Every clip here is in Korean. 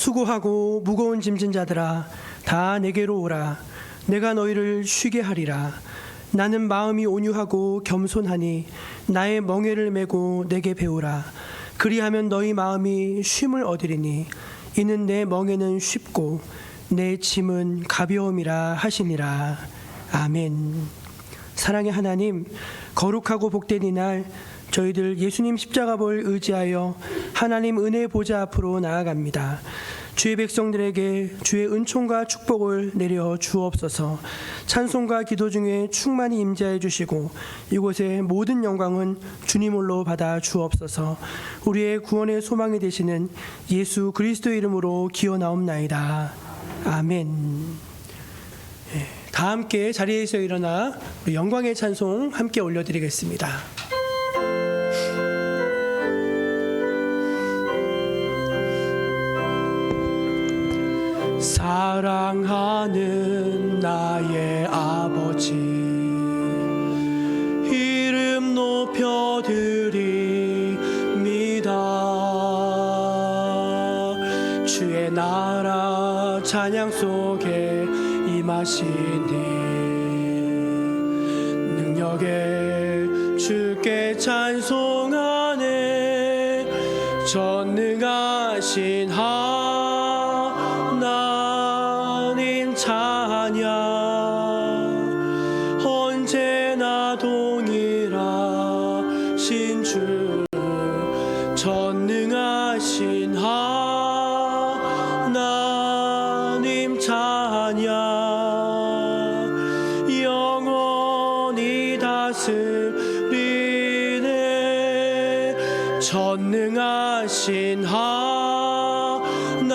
수고하고 무거운 짐진 자들아 다 내게로 오라. 내가 너희를 쉬게 하리라. 나는 마음이 온유하고 겸손하니 나의 멍에를 메고 내게 배우라. 그리하면 너희 마음이 쉼을 얻으리니 이는 내 멍에는 쉽고 내 짐은 가벼움이라 하시니라. 아멘. 사랑의 하나님, 거룩하고 복된 이날 저희들 예수님 십자가볼 의지하여 하나님 은혜 보좌 앞으로 나아갑니다. 주의 백성들에게 주의 은총과 축복을 내려 주옵소서. 찬송과 기도 중에 충만히 임재해 주시고 이곳의 모든 영광은 주님 홀로 받아 주옵소서. 우리의 구원의 소망이 되시는 예수 그리스도의 이름으로 기원하옵나이다. 아멘. 다 함께 자리에서 일어나 우리 영광의 찬송 함께 올려드리겠습니다. 사랑하는 나의 아버지, 이름 높여드립니다. 주의 나라 찬양 속에 임하시니 능력에 주께 찬송하네. 전능하신 하나님 찬양 언제나 동일하신 주. 전능하신 하나님 찬양 영원히 다스리네. 전능하신 하나님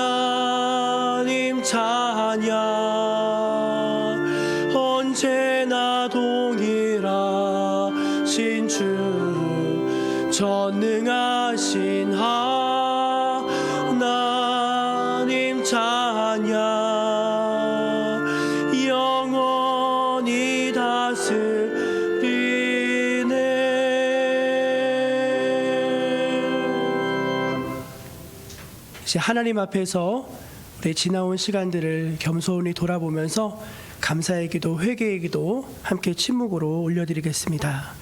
찬양 언제나 동일하신 주. 전능하신 하나님 찬양 영원히 다스리네. 이제 하나님 앞에서 우리 지나온 시간들을 겸손히 돌아보면서 감사의 기도, 회개의 기도 함께 침묵으로 올려드리겠습니다.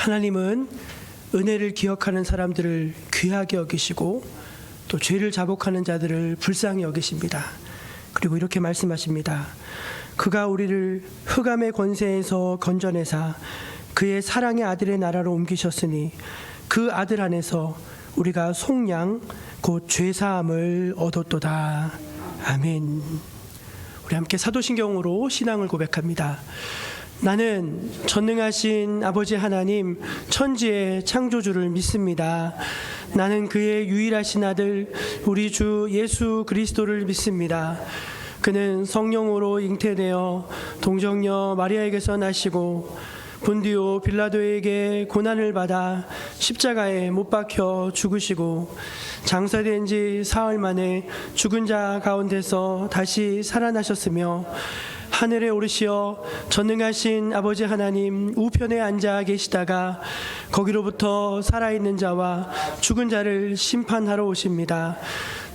하나님은 은혜를 기억하는 사람들을 귀하게 여기시고 또 죄를 자복하는 자들을 불쌍히 여기십니다. 그리고 이렇게 말씀하십니다. 그가 우리를 흑암의 권세에서 건져내사 그의 사랑의 아들의 나라로 옮기셨으니 그 아들 안에서 우리가 속량 곧 죄사함을 얻었도다. 아멘. 우리 함께 사도신경으로 신앙을 고백합니다. 나는 전능하신 아버지 하나님 천지의 창조주를 믿습니다. 나는 그의 유일하신 아들 우리 주 예수 그리스도를 믿습니다. 그는 성령으로 잉태되어 동정녀 마리아에게서 나시고 본디오 빌라도에게 고난을 받아 십자가에 못 박혀 죽으시고 장사된 지 사흘 만에 죽은 자 가운데서 다시 살아나셨으며 하늘에 오르시어 전능하신 아버지 하나님 우편에 앉아 계시다가 거기로부터 살아있는 자와 죽은 자를 심판하러 오십니다.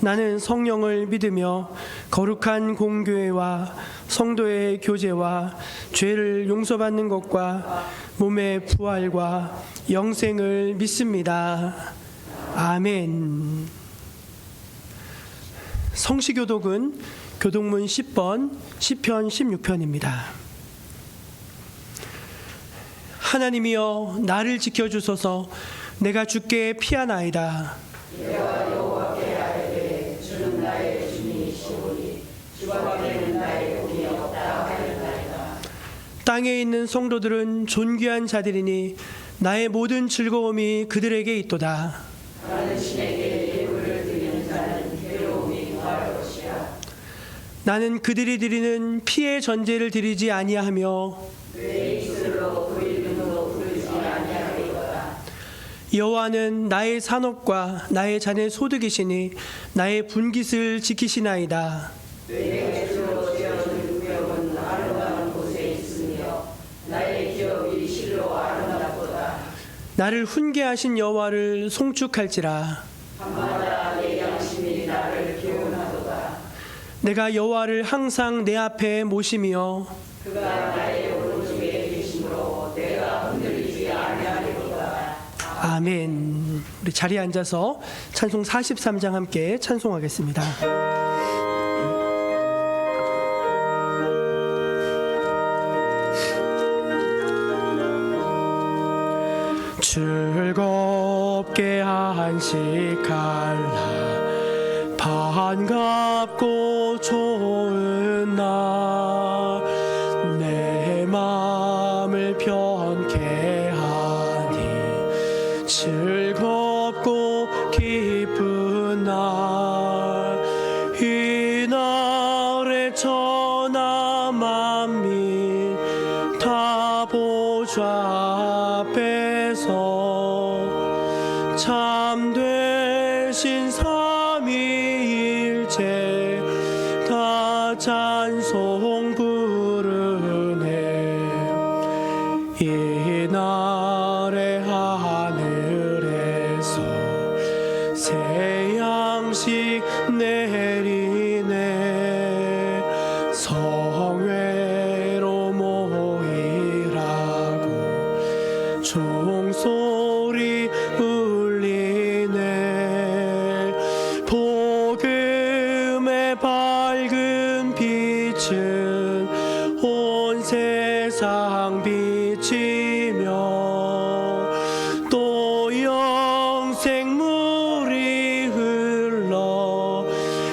나는 성령을 믿으며 거룩한 공교회와 성도의 교제와 죄를 용서받는 것과 몸의 부활과 영생을 믿습니다. 아멘. 성시교독은 교독문 10번 시편 16편입니다. 하나님이여 나를 지켜주소서. 내가 주께 피하나이다. 땅에 있는 성도들은 존귀한 자들이니 나의 모든 즐거움이 그들에게 있도다. 나는 그들이 드리는 피의 전제를 드리지 아니하며 여호와는 나의 산업과 나의 잔의 소득이시니 나의 분깃을 지키시나이다. 나를 훈계하신 여호와를 송축할지라. 내가 여호와를 항상 내 앞에 모시며 아멘. 우리 자리에 앉아서 찬송 43장 함께 찬송하겠습니다. 즐겁게 한식할라 반갑고 좋은 날 내 마음을 편케 하니 즐겁고 기쁜 날 이 날에 천하 만민 다 보좌 앞에서 참되신 삼위일체 다 찬송 부르네. 이 날에 하늘에서 새 양식 내리네. 성회로 모이라고 종소리 울리네. 복음의 밝은 빛은 온 세상 비치며 또 영생물이 흘러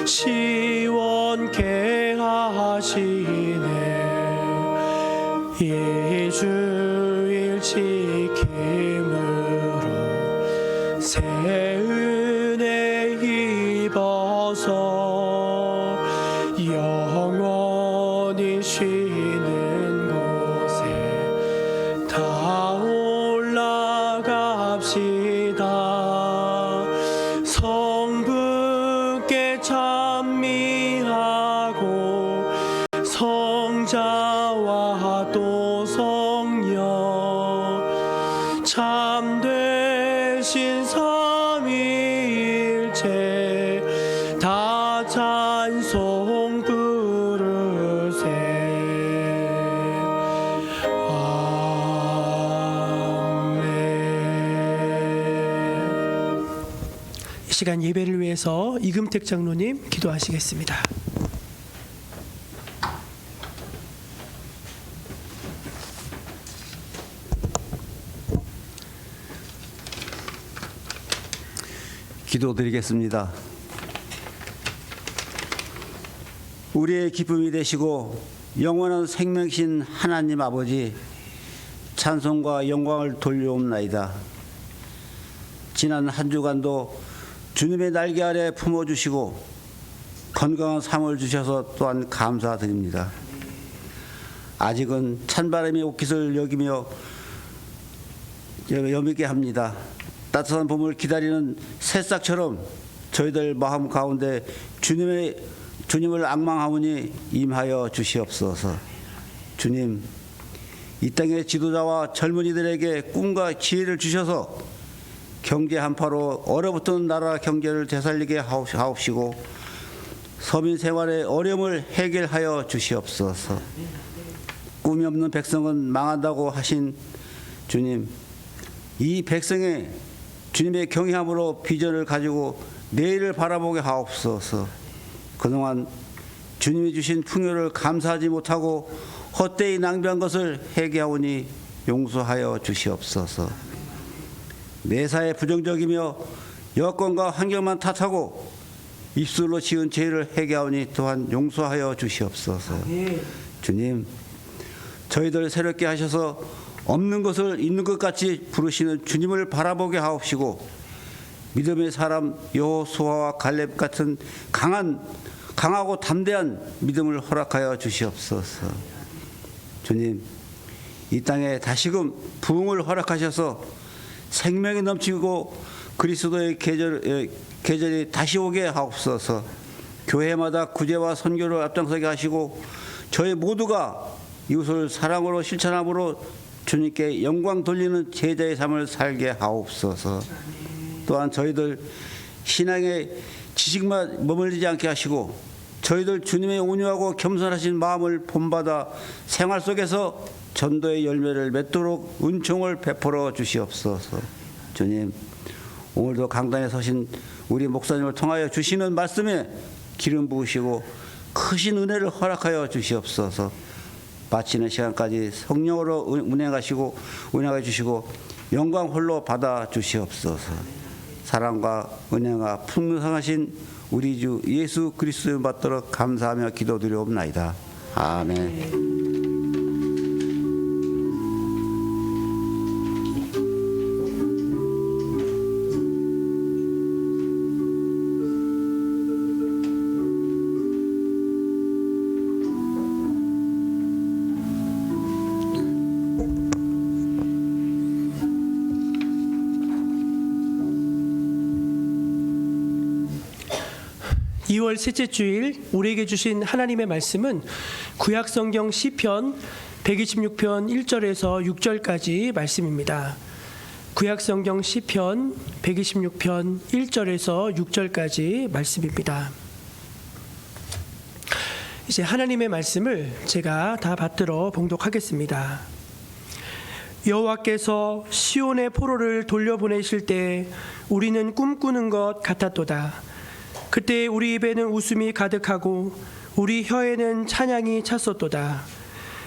시원케 하시네. 이 주일 지킴으로 새 은혜 입어서 영원히 쉬는 곳에 다 올라갑시다. 성부께 찬미하고 성자와 또 성령 참되신 삼위일체 다 찬송 부르세. 아멘. 이 시간 예배를 위해서 이금택 장로님 기도하시겠습니다. 기도드리겠습니다. 우리의 기쁨이 되시고 영원한 생명이신 하나님 아버지, 찬송과 영광을 돌려옵나이다. 지난 한 주간도 주님의 날개 아래 품어주시고 건강한 삶을 주셔서 또한 감사드립니다. 아직은 찬바람이 옷깃을 여기며 여미게 합니다. 따뜻한 봄을 기다리는 새싹처럼 저희들 마음 가운데 주님을 앙망하오니 임하여 주시옵소서. 주님, 이 땅의 지도자와 젊은이들에게 꿈과 지혜를 주셔서 경제 한파로 얼어붙은 나라 경제를 되살리게 하옵시고 서민 생활의 어려움을 해결하여 주시옵소서. 꿈이 없는 백성은 망한다고 하신 주님, 이 백성의 주님의 경외함으로 비전을 가지고 내일을 바라보게 하옵소서. 그동안 주님이 주신 풍요를 감사하지 못하고 헛되이 낭비한 것을 회개하오니 용서하여 주시옵소서. 매사에 부정적이며 여건과 환경만 탓하고 입술로 지은 죄를 회개하오니 또한 용서하여 주시옵소서. 주님, 저희들 새롭게 하셔서 없는 것을 있는 것 같이 부르시는 주님을 바라보게 하옵시고 믿음의 사람 여호수아와 갈렙 같은 강하고 담대한 믿음을 허락하여 주시옵소서. 주님, 이 땅에 다시금 부흥을 허락하셔서 생명이 넘치고 그리스도의 계절이 다시 오게 하옵소서. 교회마다 구제와 선교를 앞장서게 하시고 저희 모두가 이웃을 사랑으로 실천함으로 주님께 영광 돌리는 제자의 삶을 살게 하옵소서. 또한 저희들 신앙의 지식만 머물리지 않게 하시고 저희들 주님의 온유하고 겸손하신 마음을 본받아 생활 속에서 전도의 열매를 맺도록 은총을 베풀어 주시옵소서. 주님, 오늘도 강단에 서신 우리 목사님을 통하여 주시는 말씀에 기름 부으시고 크신 은혜를 허락하여 주시옵소서. 마치는 시간까지 성령으로 운행해 주시고 영광 홀로 받아 주시옵소서. 사랑과 은혜가 풍성하신 우리 주 예수 그리스도를 받도록 감사하며 기도드리옵나이다. 아멘. (2월) 셋째 주일 우리에게 주신 하나님의 말씀은 구약성경 시편 126편 1절에서 6절까지 말씀입니다. 구약성경 시편 126편 1절에서 6절까지 말씀입니다. 이제 하나님의 말씀을 제가 다 받들어 봉독하겠습니다. 여호와께서 시온의 포로를 돌려보내실 때 우리는 꿈꾸는 것 같았도다. 그때 우리 입에는 웃음이 가득하고 우리 혀에는 찬양이 찼었도다.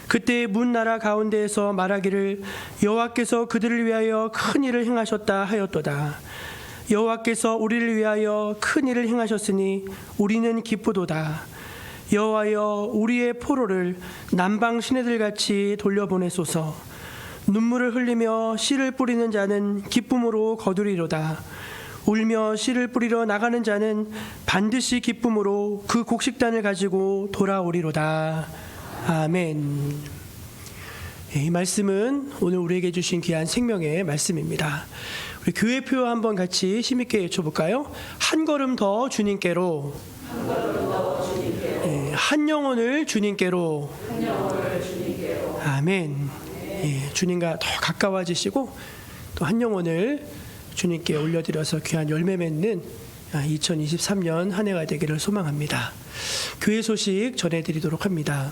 그때 문 나라 가운데에서 말하기를 여호와께서 그들을 위하여 큰 일을 행하셨다 하였도다. 여호와께서 우리를 위하여 큰 일을 행하셨으니 우리는 기쁘도다. 여호와여, 우리의 포로를 남방 시내들같이 돌려보내소서. 눈물을 흘리며 씨를 뿌리는 자는 기쁨으로 거두리로다. 울며 씨를 뿌리러 나가는 자는 반드시 기쁨으로 그 곡식단을 가지고 돌아오리로다. 아멘. 이 말씀은 오늘 우리에게 주신 귀한 생명의 말씀입니다. 우리 교회표 한번 같이 힘있게 외쳐볼까요? 한 걸음 더 주님께로, 한 영혼을 주님께로. 아멘. 주님과 더 가까워지시고 또 한 영혼을 주님께 올려드려서 귀한 열매 맺는 2023년 한 해가 되기를 소망합니다. 교회 소식 전해드리도록 합니다.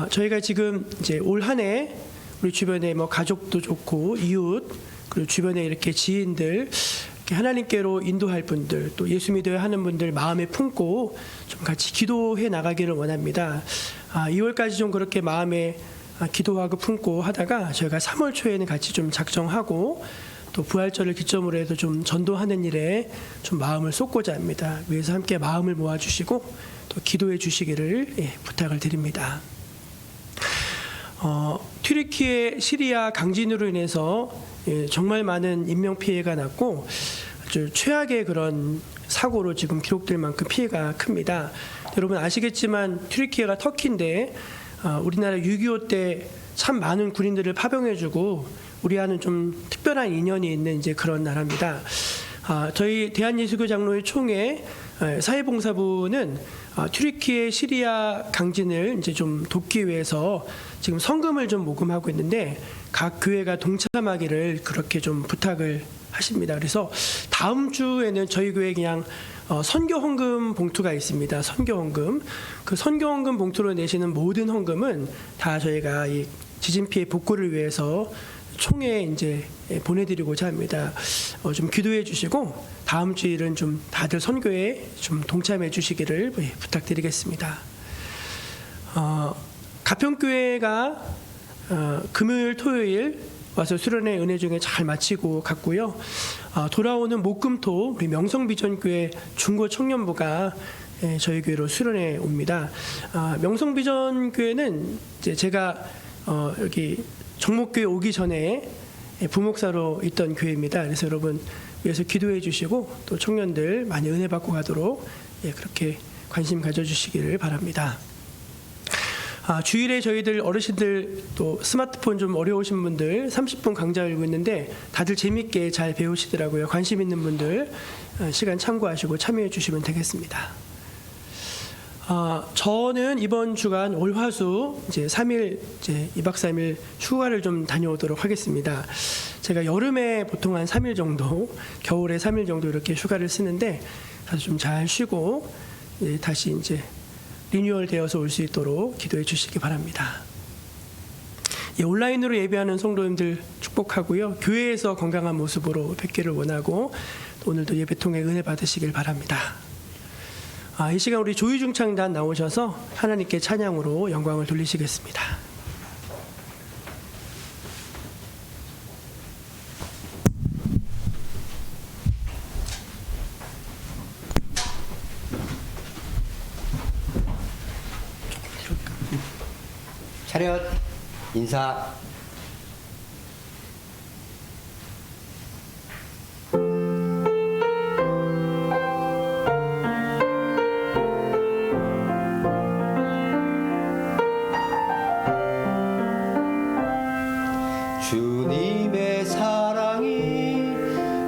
저희가 지금 이제 올 한 해 우리 주변에 뭐 가족도 좋고 이웃 그리고 주변에 이렇게 지인들 이렇게 하나님께로 인도할 분들 또 예수 믿어야 하는 분들 마음에 품고 좀 같이 기도해 나가기를 원합니다. 2월까지 좀 그렇게 마음에 기도하고 품고 하다가 저희가 3월 초에는 같이 좀 작정하고 또 부활절을 기점으로 해서 좀 전도하는 일에 좀 마음을 쏟고자 합니다. 위에서 함께 마음을 모아주시고 또 기도해 주시기를 부탁을 드립니다. 튀르키예 시리아 강진으로 인해서 정말 많은 인명피해가 났고 아주 최악의 그런 사고로 지금 기록될 만큼 피해가 큽니다. 여러분 아시겠지만 튀르키예가 터키인데 우리나라 6.25 때 참 많은 군인들을 파병해주고 우리와는 좀 특별한 인연이 있는 이제 그런 나라입니다. 저희 대한예수교 장로회 총회 사회봉사부는 튀르키예 시리아 강진을 이제 좀 돕기 위해서 지금 성금을 좀 모금하고 있는데 각 교회가 동참하기를 그렇게 좀 부탁을 하십니다. 그래서 다음 주에는 저희 교회 그냥 선교 헌금 봉투가 있습니다. 선교 헌금. 그 선교 헌금 봉투로 내시는 모든 헌금은 다 저희가 이 지진 피해 복구를 위해서 총회에 이제 보내드리고자 합니다. 좀 기도해 주시고 다음 주일은 좀 다들 선교에 좀 동참해 주시기를 부탁드리겠습니다. 가평교회가 금요일, 토요일 와서 수련회 은혜 중에 잘 마치고 갔고요. 돌아오는 목금토 우리 명성비전교회 중고 청년부가 저희 교회로 수련회 옵니다. 명성비전교회는 이제 제가 여기 정목교회 오기 전에 부목사로 있던 교회입니다. 그래서 여러분 위해서 기도해 주시고 또 청년들 많이 은혜 받고 가도록 그렇게 관심 가져주시기를 바랍니다. 주일에 저희들 어르신들 또 스마트폰 좀 어려우신 분들 30분 강좌 열고 있는데 다들 재밌게 잘 배우시더라고요. 관심 있는 분들 시간 참고하시고 참여해 주시면 되겠습니다. 저는 이번 주간 월화수 이제 3일 이제 2박 3일 휴가를 좀 다녀오도록 하겠습니다. 제가 여름에 보통 한 3일 정도, 겨울에 3일 정도 이렇게 휴가를 쓰는데 가서 좀 잘 쉬고 다시 이제 리뉴얼 되어서 올 수 있도록 기도해 주시기 바랍니다. 온라인으로 예배하는 성도님들 축복하고요. 교회에서 건강한 모습으로 뵙기를 원하고 오늘도 예배 통해 은혜 받으시길 바랍니다. 이 시간 우리 조유중창단 나오셔서 하나님께 찬양으로 영광을 돌리시겠습니다. 차렷 인사. 주님의 사랑이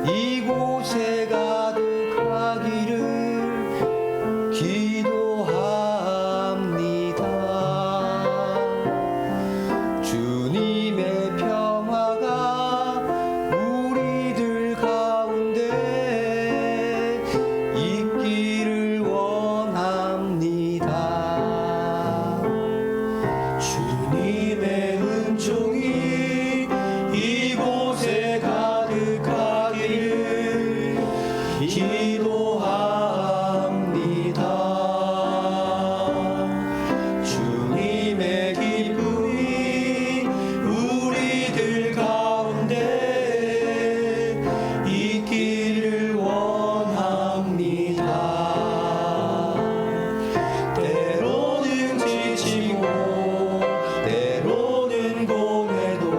이곳에 가득하기를 기도합니다. 주님의 평화가 우리들 가운데 있기를 원합니다. 주님의 은총이 이곳에 가득하기를 기도합니다. 주님의 기쁨이 우리들 가운데 있기를 원합니다. 때로는 지치고 때로는 고뇌도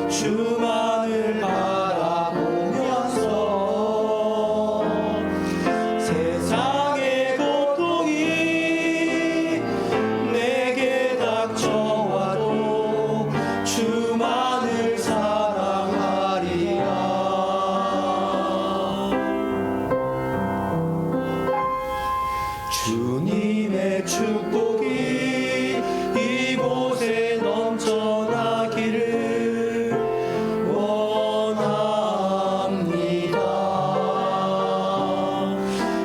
주만을 바라보면서 세상의 고통이 내게 닥쳐와도 주만을 사랑하리라. 주님의 축복이 이곳에 넘쳐나기를 원합니다.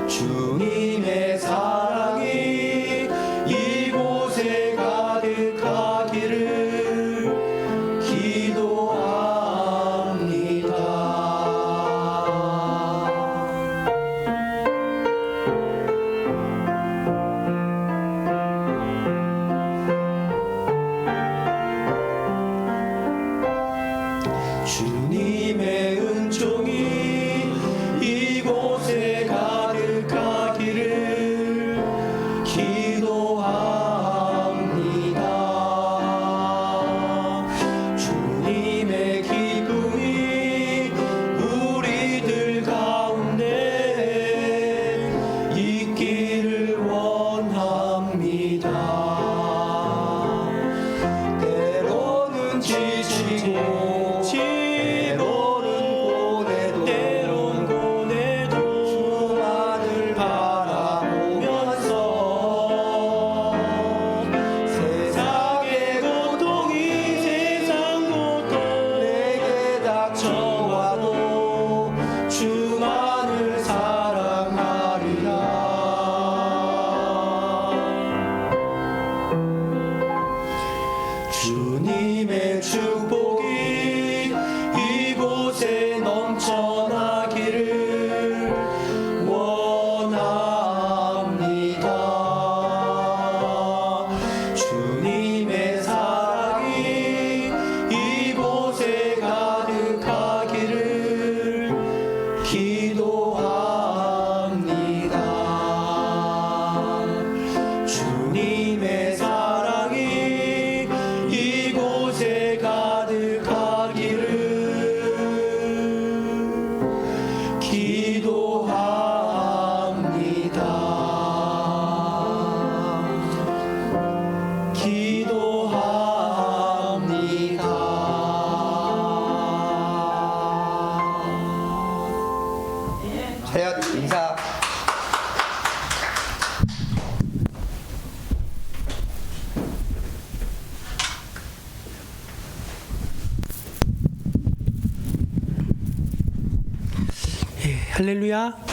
주님의 사랑이 이곳에 가득하기를 기도합니다. 주님의 은총이 이곳에 가득하기를 기도합니다. 주님의 기쁨이 우리들 가운데 있기를 원합니다. 때로는 지치고 때론 고뇌도 주만을 바라보면서 세상 고통 내게 닥쳐와도 주만을 사랑하리라. 주님의 축복이 이곳에 넘쳐나기를 원합니다. 주님의 사랑이 차렷 인사. 할렐루야.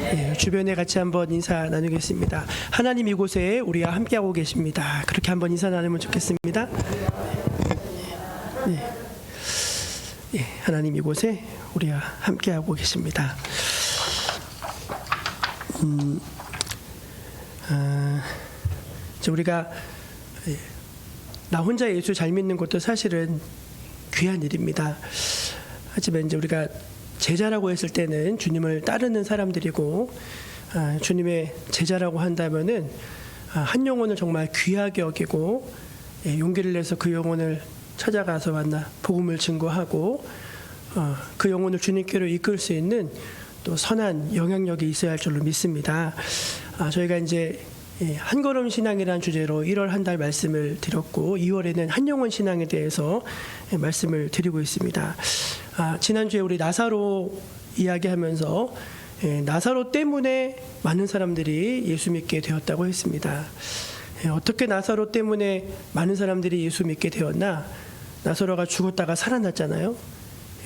예, 주변에 같이 한번 인사 나누겠습니다. 하나님 이곳에 우리와 함께하고 계십니다. 그렇게 한번 인사 나누면 좋겠습니다. 예, 예, 하나님 이곳에 우리와 함께하고 계십니다. 이제 우리가 나 혼자 예수 잘 믿는 것도 사실은 귀한 일입니다. 하지만 이제 우리가 제자라고 했을 때는 주님을 따르는 사람들이고, 주님의 제자라고 한다면은 한 영혼을 정말 귀하게 여기고, 용기를 내서 그 영혼을 찾아가서 만나 복음을 증거하고, 그 영혼을 주님께로 이끌 수 있는 또 선한 영향력이 있어야 할 줄로 믿습니다. 저희가 이제 한 걸음 신앙이라는 주제로 1월 한 달 말씀을 드렸고, 2월에는 한 영혼 신앙에 대해서 말씀을 드리고 있습니다. 지난주에 우리 나사로 이야기하면서 나사로 때문에 많은 사람들이 예수 믿게 되었다고 했습니다. 어떻게 나사로 때문에 많은 사람들이 예수 믿게 되었나? 나사로가 죽었다가 살아났잖아요.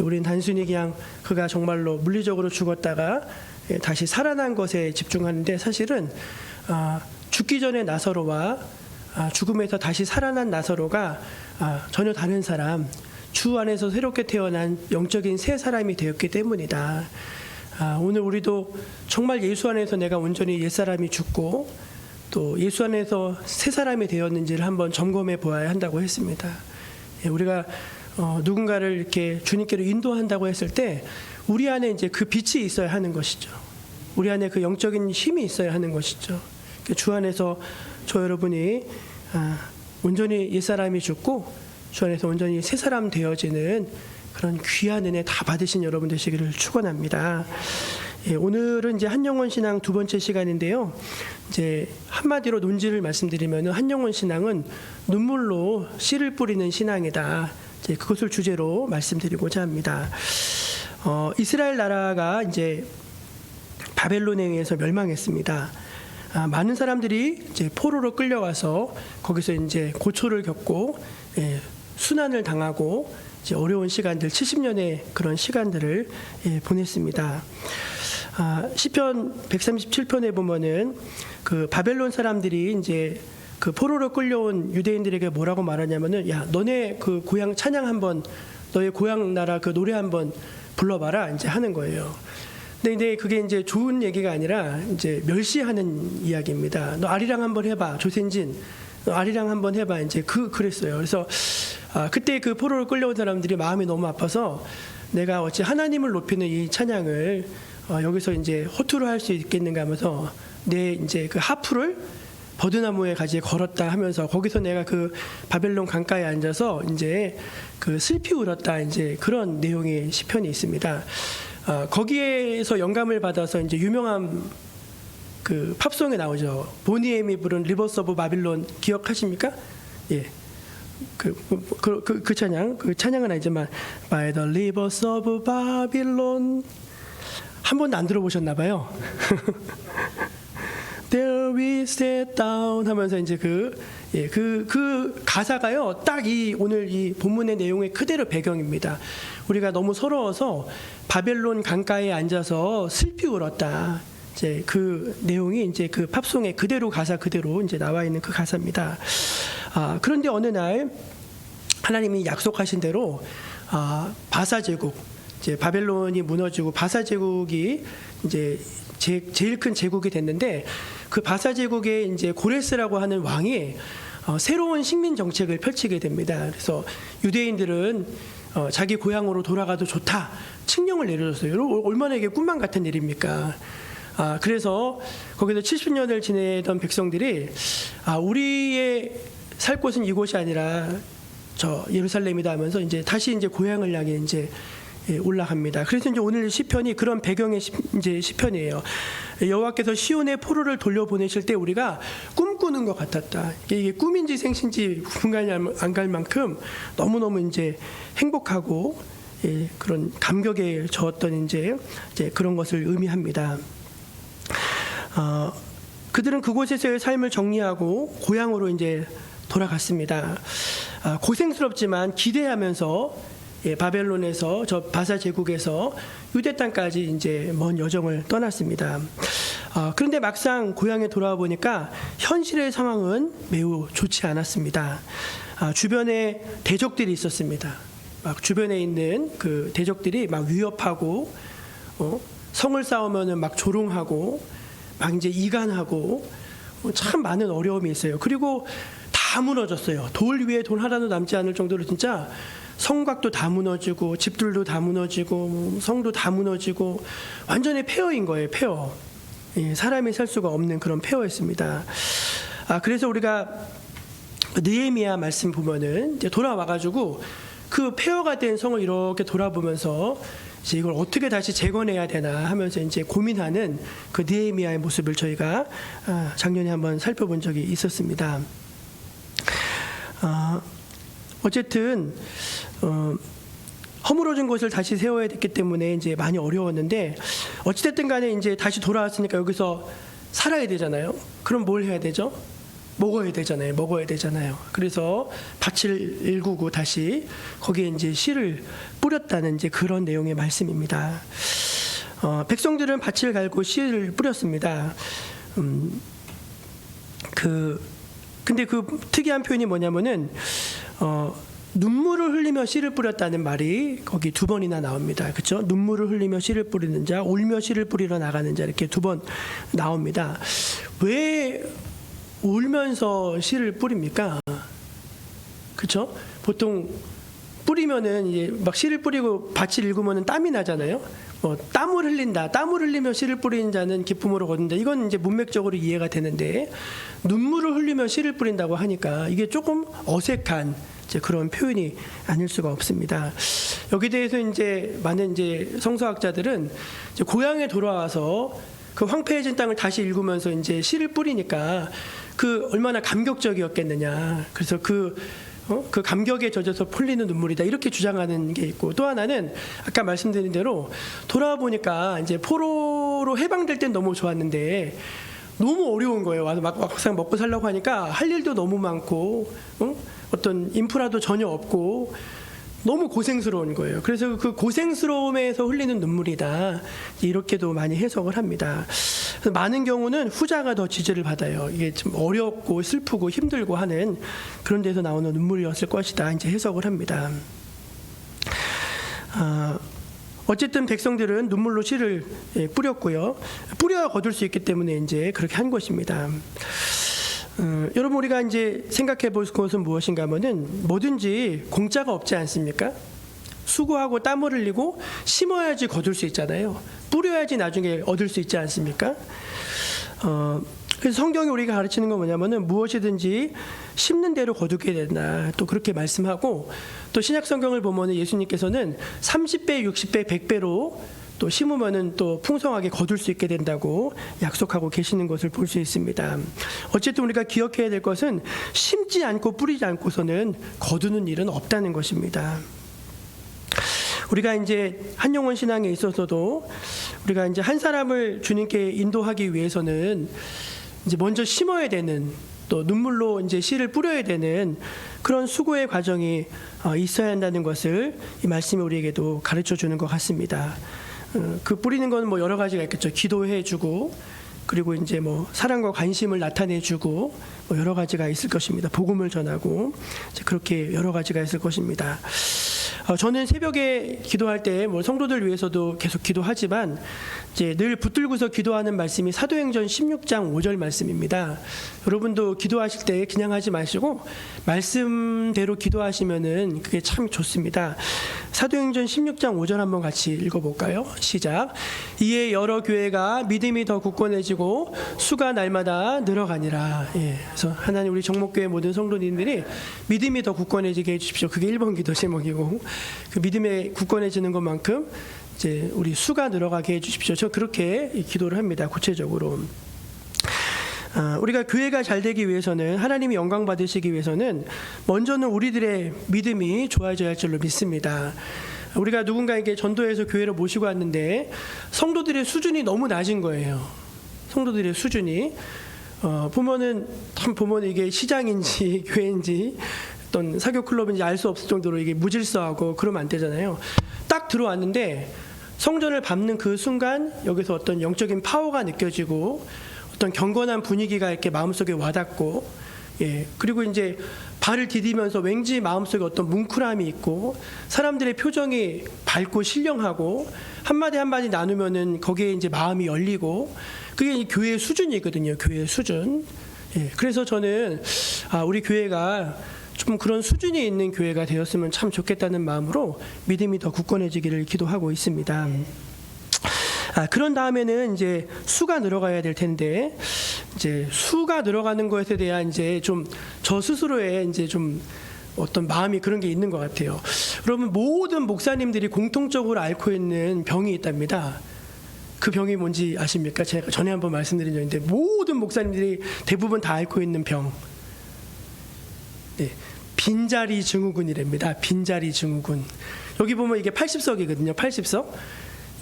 우리는 단순히 그냥 그가 정말로 물리적으로 죽었다가 다시 살아난 것에 집중하는데, 사실은 죽기 전에 나사로와 죽음에서 다시 살아난 나사로가 전혀 다른 사람, 주 안에서 새롭게 태어난 영적인 새 사람이 되었기 때문이다. 오늘 우리도 정말 예수 안에서 내가 온전히 옛사람이 죽고 또 예수 안에서 새 사람이 되었는지를 한번 점검해 보아야 한다고 했습니다. 우리가 누군가를 이렇게 주님께로 인도한다고 했을 때 우리 안에 이제 그 빛이 있어야 하는 것이죠. 우리 안에 그 영적인 힘이 있어야 하는 것이죠. 주 안에서 저 여러분이 온전히 옛사람이 죽고 주 안에서 온전히 새 사람 되어지는 그런 귀한 은혜 다 받으신 여러분 되시기를 축원합니다. 오늘은 이제 한영혼 신앙 두 번째 시간인데요. 이제 한마디로 논지를 말씀드리면 한영혼 신앙은 눈물로 씨를 뿌리는 신앙이다. 이제 그것을 주제로 말씀드리고자 합니다. 이스라엘 나라가 이제 바벨론에 의해서 멸망했습니다. 많은 사람들이 이제 포로로 끌려와서 거기서 이제 고초를 겪고 순환을 당하고 이제 어려운 시간들 70년의 그런 시간들을 보냈습니다. 시편 137편에 보면은 그 바벨론 사람들이 이제 그 포로로 끌려온 유대인들에게 뭐라고 말하냐면은, 야, 너네 그 고향 찬양 한번, 너의 고향 나라 그 노래 한번 불러봐라 이제 하는 거예요. 근데 그게 이제 좋은 얘기가 아니라 이제 멸시하는 이야기입니다. 너 아리랑 한번 해봐, 조센진. 너 아리랑 한번 해봐, 이제 그랬어요. 그래서 그때 그 포로를 끌려온 사람들이 마음이 너무 아파서 내가 어찌 하나님을 높이는 이 찬양을 여기서 이제 호투를 할 수 있겠는가 하면서 내 이제 그 하프를 버드나무에 가지에 걸었다 하면서 거기서 내가 그 바벨론 강가에 앉아서 이제 그 슬피 울었다, 이제 그런 내용의 시편이 있습니다. 거기에서 영감을 받아서 이제 유명한 그 팝송에 나오죠. 보니엠이 부른 리버스 오브 바빌론 기억하십니까? 예. 그 찬양, 그 찬양은 아니지만 By the rivers of Babylon 한 번도 안 들어보셨나 봐요. There we sat down 하면서 이제 그 가사가요, 딱 이 오늘 이 본문의 내용의 그대로 배경입니다. 우리가 너무 서러워서 바벨론 강가에 앉아서 슬피 울었다. 이제 그 내용이 이제 그 팝송의 그대로 가사 그대로 이제 나와 있는 그 가사입니다. 그런데 어느 날 하나님이 약속하신 대로 바사 제국, 이제 바벨론이 무너지고 바사 제국이 이제 제일 큰 제국이 됐는데, 그 바사 제국의 이제 고레스라고 하는 왕이 새로운 식민 정책을 펼치게 됩니다. 그래서 유대인들은 자기 고향으로 돌아가도 좋다 칙령을 내려줬어요. 얼마나 이게 꿈만 같은 일입니까? 그래서 거기서 70년을 지내던 백성들이 우리의 살 곳은 이곳이 아니라 저 예루살렘이다 하면서 이제 다시 이제 고향을 향해 이제 올라갑니다. 그래서 이제 오늘 시편이 그런 배경의 이제 시편이에요. 여호와께서 시온의 포로를 돌려보내실 때 우리가 꿈꾸는 것 같았다. 이게 꿈인지 생신지 분간이 안 갈 만큼 너무너무 이제 행복하고 그런 감격에 젖었던 이제 그런 것을 의미합니다. 그들은 그곳에서의 삶을 정리하고 고향으로 이제 돌아갔습니다. 고생스럽지만 기대하면서 바벨론에서 저 바사 제국에서 유대 땅까지 이제 먼 여정을 떠났습니다. 그런데 막상 고향에 돌아와 보니까 현실의 상황은 매우 좋지 않았습니다. 주변에 대적들이 있었습니다. 막 주변에 있는 그 대적들이 막 위협하고 성을 쌓으면은 막 조롱하고 막 이제 이간하고 참 많은 어려움이 있어요. 그리고 다 무너졌어요. 돌 위에 돌 하나도 남지 않을 정도로 진짜 성곽도 다 무너지고 집들도 다 무너지고 성도 다 무너지고 완전히 폐허인 거예요. 폐허. 사람이 살 수가 없는 그런 폐허였습니다. 그래서 우리가 느헤미야 말씀 보면은 이제 돌아와가지고 그 폐허가 된 성을 이렇게 돌아보면서 이제 이걸 어떻게 다시 재건해야 되나 하면서 이제 고민하는 그 느헤미야의 모습을 저희가 작년에 한번 살펴본 적이 있었습니다. 어쨌든 허물어진 것을 다시 세워야 됐기 때문에 이제 많이 어려웠는데 어찌됐든 간에 이제 다시 돌아왔으니까 여기서 살아야 되잖아요. 그럼 뭘 해야 되죠? 먹어야 되잖아요. 그래서 밭을 일구고 다시 거기에 이제 씨를 뿌렸다는 이제 그런 내용의 말씀입니다. 백성들은 밭을 갈고 씨를 뿌렸습니다. 근데 그 특이한 표현이 뭐냐면은 눈물을 흘리며 씨를 뿌렸다는 말이 거기 2번이나 나옵니다. 그렇죠? 눈물을 흘리며 씨를 뿌리는 자, 울며 씨를 뿌리러 나가는 자 이렇게 2번 나옵니다. 왜 울면서 씨를 뿌립니까? 그렇죠? 보통 뿌리면은 이제 막 씨를 뿌리고 밭을 일구면은 땀이 나잖아요. 땀을 흘린다. 땀을 흘리며 씨를 뿌리는 자는 기쁨으로 거둔다. 이건 이제 문맥적으로 이해가 되는데 눈물을 흘리며 씨를 뿌린다고 하니까 이게 조금 어색한 이제 그런 표현이 아닐 수가 없습니다. 여기 대해서 이제 많은 이제 성서학자들은 이제 고향에 돌아와서 그 황폐해진 땅을 다시 일구면서 이제 씨를 뿌리니까 그 얼마나 감격적이었겠느냐. 그래서 그 감격에 젖어서 풀리는 눈물이다. 이렇게 주장하는 게 있고 또 하나는 아까 말씀드린 대로 돌아와 보니까 이제 포로로 해방될 땐 너무 좋았는데 너무 어려운 거예요. 와서 막상 먹고 살려고 하니까 할 일도 너무 많고 어떤 인프라도 전혀 없고 너무 고생스러운 거예요. 그래서 그 고생스러움에서 흘리는 눈물이다. 이렇게도 많이 해석을 합니다. 많은 경우는 후자가 더 지지를 받아요. 이게 좀 어렵고 슬프고 힘들고 하는 그런 데서 나오는 눈물이었을 것이다. 이제 해석을 합니다. 어쨌든 백성들은 눈물로 씨를 뿌렸고요. 뿌려야 거둘 수 있기 때문에 이제 그렇게 한 것입니다. 여러분 우리가 이제 생각해 볼 것은 무엇인가 하면은 뭐든지 공짜가 없지 않습니까? 수고하고 땀을 흘리고 심어야지 거둘 수 있잖아요. 뿌려야지 나중에 얻을 수 있지 않습니까? 그래서 성경이 우리가 가르치는 건 뭐냐면은 무엇이든지 심는 대로 거두게 된다. 또 그렇게 말씀하고 또 신약 성경을 보면은 예수님께서는 30배, 60배, 100배로 또 심으면은 또 풍성하게 거둘 수 있게 된다고 약속하고 계시는 것을 볼 수 있습니다. 어쨌든 우리가 기억해야 될 것은 심지 않고 뿌리지 않고서는 거두는 일은 없다는 것입니다. 우리가 이제 한영원 신앙에 있어서도 우리가 이제 한 사람을 주님께 인도하기 위해서는 이제 먼저 심어야 되는 또 눈물로 이제 씨를 뿌려야 되는 그런 수고의 과정이 있어야 한다는 것을 이 말씀이 우리에게도 가르쳐 주는 것 같습니다. 그 뿌리는 건 뭐 여러 가지가 있겠죠. 기도해주고 그리고 이제 뭐 사랑과 관심을 나타내주고 뭐 여러 가지가 있을 것입니다. 복음을 전하고 이제 그렇게 여러 가지가 있을 것입니다. 저는 새벽에 기도할 때 뭐 성도들 위해서도 계속 기도하지만 이제 늘 붙들고서 기도하는 말씀이 사도행전 16장 5절 말씀입니다. 여러분도 기도하실 때 그냥 하지 마시고 말씀대로 기도하시면은 그게 참 좋습니다. 사도행전 16장 5절 한번 같이 읽어볼까요? 시작. 이에 여러 교회가 믿음이 더 굳건해지고 수가 날마다 늘어가니라. 그래서 하나님 우리 정목교회 모든 성도님들이 믿음이 더 굳건해지게 해주십시오. 그게 1번 기도 제목이고 그 믿음에 굳건해지는 것만큼 이제 우리 수가 늘어가게 해주십시오. 저 그렇게 기도를 합니다. 구체적으로. 우리가 교회가 잘 되기 위해서는 하나님이 영광 받으시기 위해서는 먼저는 우리들의 믿음이 좋아져야 할 줄로 믿습니다. 우리가 누군가에게 전도해서 교회로 모시고 왔는데 성도들의 수준이 너무 낮은 거예요. 성도들의 수준이 보면은 이게 시장인지 교회인지 어떤 사교 클럽인지 알 수 없을 정도로 이게 무질서하고 그러면 안 되잖아요. 딱 들어왔는데 성전을 밟는 그 순간 여기서 어떤 영적인 파워가 느껴지고 어떤 경건한 분위기가 이렇게 마음속에 와닿고, 예, 그리고 이제 발을 디디면서 왠지 마음속에 어떤 뭉클함이 있고 사람들의 표정이 밝고 신령하고 한마디 한마디 나누면은 거기에 이제 마음이 열리고 그게 교회의 수준이거든요. 교회의 수준. 예, 그래서 저는 우리 교회가 좀 그런 수준이 있는 교회가 되었으면 참 좋겠다는 마음으로 믿음이 더 굳건해지기를 기도하고 있습니다. 그런 다음에는 이제 수가 늘어가야 될 텐데, 이제 수가 늘어가는 것에 대한 이제 좀 저 스스로의 이제 좀 어떤 마음이 그런 게 있는 것 같아요. 여러분, 모든 목사님들이 공통적으로 앓고 있는 병이 있답니다. 그 병이 뭔지 아십니까? 제가 전에 한번 말씀드린 적인데, 모든 목사님들이 대부분 다 앓고 있는 병. 네, 빈자리 증후군이랍니다. 빈자리 증후군. 여기 보면 이게 80석이거든요.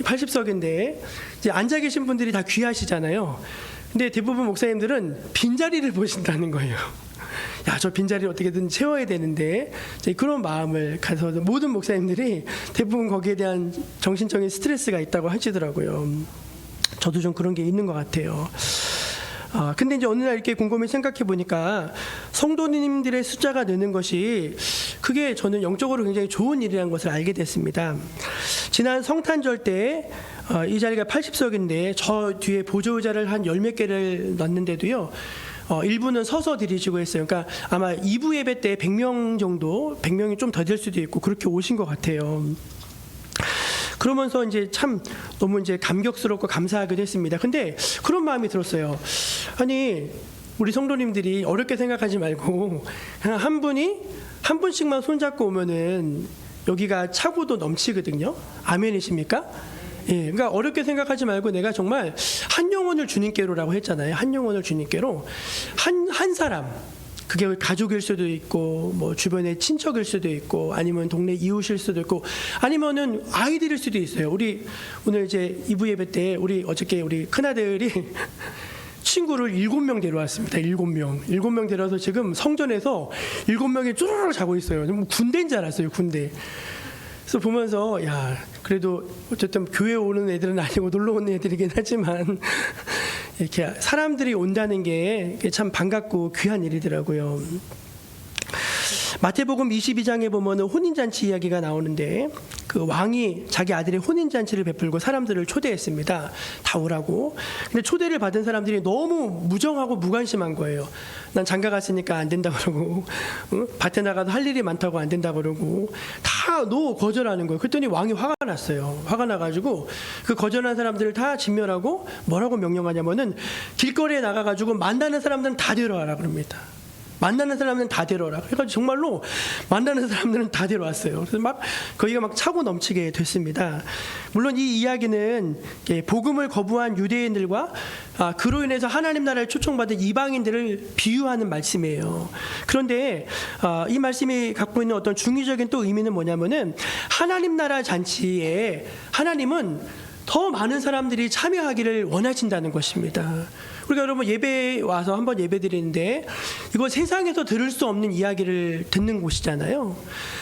80석인데 이제 앉아 계신 분들이 다 귀하시잖아요. 근데 대부분 목사님들은 빈자리를 보신다는 거예요. 야, 저 빈자리를 어떻게든 채워야 되는데, 그런 마음을 가져서 모든 목사님들이 대부분 거기에 대한 정신적인 스트레스가 있다고 하시더라고요. 저도 좀 그런 게 있는 것 같아요. 근데 이제 어느 날 이렇게 곰곰이 생각해 보니까 성도님들의 숫자가 느는 것이 그게 저는 영적으로 굉장히 좋은 일이라는 것을 알게 됐습니다. 지난 성탄절 때 이 자리가 80석인데 저 뒤에 보조의자를 한 10몇 개를 놨는데도요. 일부는 서서 드리시고 했어요. 그러니까 아마 2부 예배 때 100명 정도, 100명이 좀 더 될 수도 있고 그렇게 오신 것 같아요. 그러면서 이제 참 너무 이제 감격스럽고 감사하기도 했습니다. 근데 그런 마음이 들었어요. 아니, 우리 성도님들이 어렵게 생각하지 말고 그냥 한 분씩만 손잡고 오면은 여기가 차고도 넘치거든요. 아멘이십니까? 예, 그러니까 어렵게 생각하지 말고 내가 정말 한 영혼을 주님께로라고 했잖아요. 한 영혼을 주님께로 한 사람. 그게 가족일 수도 있고 뭐 주변의 친척일 수도 있고 아니면 동네 이웃일 수도 있고 아니면은 아이들일 수도 있어요. 우리 오늘 이제 2부 예배 때 어저께 우리 큰아들이 친구를 7명 데려왔습니다. 7명 데려와서 지금 성전에서 7명이 쪼르르 자고 있어요. 좀 군대인 줄 알았어요. 군대. 그래서 보면서 야, 그래도 어쨌든 교회 오는 애들은 아니고 놀러 오는 애들이긴 하지만 이렇게 사람들이 온다는 게 참 반갑고 귀한 일이더라고요. 마태복음 22장에 보면은 혼인잔치 이야기가 나오는데 그 왕이 자기 아들의 혼인잔치를 베풀고 사람들을 초대했습니다. 다 오라고. 근데 초대를 받은 사람들이 너무 무정하고 무관심한 거예요. 난 장가 갔으니까 안 된다 그러고, 밭에 나가도 할 일이 많다고 안 된다 그러고 다 거절하는 거예요. 그랬더니 왕이 화가 났어요. 화가 나가지고 그 거절한 사람들을 다 진멸하고 뭐라고 명령하냐면은 길거리에 나가가지고 만나는 사람들은 다 데려와라 그럽니다. 만나는 사람들은 다 데려와라. 그러니까 정말로 만나는 사람들은 다 데려왔어요. 그래서 막 거기가 막 차고 넘치게 됐습니다. 물론 이 이야기는 복음을 거부한 유대인들과 그로 인해서 하나님 나라에 초청받은 이방인들을 비유하는 말씀이에요. 그런데 이 말씀이 갖고 있는 어떤 중의적인 또 의미는 뭐냐면은 하나님 나라 잔치에 하나님은 더 많은 사람들이 참여하기를 원하신다는 것입니다. 우리가 여러분 예배에 와서 한번 예배 드리는데 이거 세상에서 들을 수 없는 이야기를 듣는 곳이잖아요.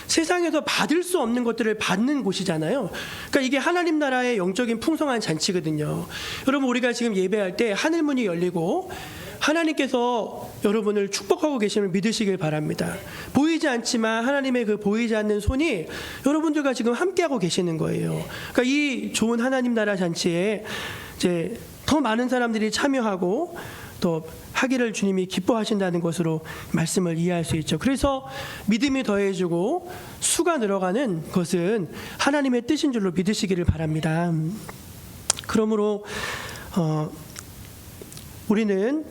세상에서 받을 수 없는 것들을 받는 곳이잖아요. 그러니까 이게 하나님 나라의 영적인 풍성한 잔치거든요. 여러분, 우리가 지금 예배할 때 하늘문이 열리고 하나님께서 여러분을 축복하고 계심을 믿으시길 바랍니다. 보이지 않지만 하나님의 그 보이지 않는 손이 여러분들과 지금 함께하고 계시는 거예요. 그러니까 이 좋은 하나님 나라 잔치에 이제 더 많은 사람들이 참여하고 또 하기를 주님이 기뻐하신다는 것으로 말씀을 이해할 수 있죠. 그래서 믿음이 더해지고 수가 늘어가는 것은 하나님의 뜻인 줄로 믿으시기를 바랍니다. 그러므로 우리는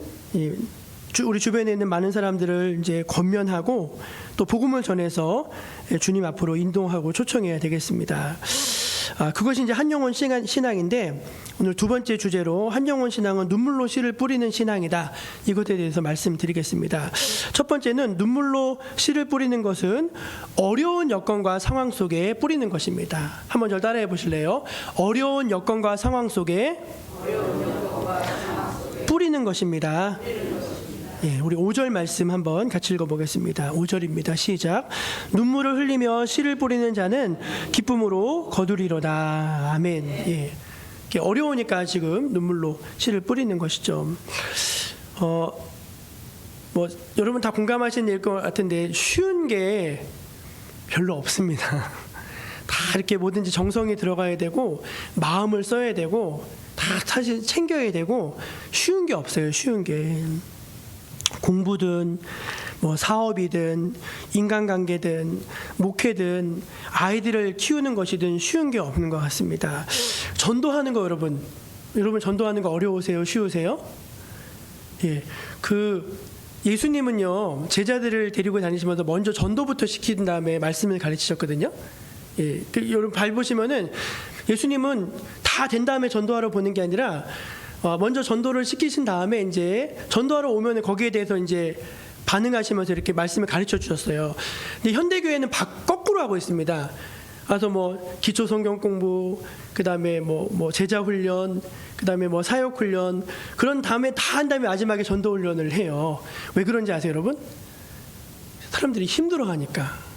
우리 주변에 있는 많은 사람들을 이제 권면하고 또 복음을 전해서 주님 앞으로 인도하고 초청해야 되겠습니다. 그것이 이제 한영혼 신앙인데 오늘 두 번째 주제로 한영혼 신앙은 눈물로 씨를 뿌리는 신앙이다. 이것에 대해서 말씀드리겠습니다. 첫 번째는 눈물로 씨를 뿌리는 것은 어려운 여건과 상황 속에 뿌리는 것입니다. 한번 절 따라해 보실래요? 어려운 여건과 상황 속에 뿌리는 것입니다. 예, 우리 5절 말씀 한번 같이 읽어보겠습니다. 5절입니다. 시작. 눈물을 흘리며 씨를 뿌리는 자는 기쁨으로 거두리로다. 아멘. 예, 어려우니까 지금 눈물로 씨를 뿌리는 것이죠. 뭐 여러분 다 공감하시는 일 것 같은데 쉬운 게 별로 없습니다. 다 이렇게 뭐든지 정성이 들어가야 되고 마음을 써야 되고 다 사실 챙겨야 되고 쉬운 게 없어요. 쉬운 게. 공부든 뭐 사업이든 인간관계든 목회든 아이들을 키우는 것이든 쉬운 게 없는 것 같습니다. 전도하는 거 여러분 전도하는 거 어려우세요? 쉬우세요? 예, 예수님은요 제자들을 데리고 다니시면서 먼저 전도부터 시킨 다음에 말씀을 가르치셨거든요. 예, 여러분 밟으시면은 예수님은 다 된 다음에 전도하러 보는 게 아니라 먼저 전도를 시키신 다음에 이제 전도하러 오면 거기에 대해서 이제 반응하시면서 이렇게 말씀을 가르쳐 주셨어요. 근데 현대교회는 거꾸로 하고 있습니다. 그래서 뭐 기초 성경 공부, 그다음에 뭐 제자 훈련, 그다음에 뭐 사역 훈련, 그런 다음에 다 한 다음에 마지막에 전도 훈련을 해요. 왜 그런지 아세요, 여러분? 사람들이 힘들어하니까.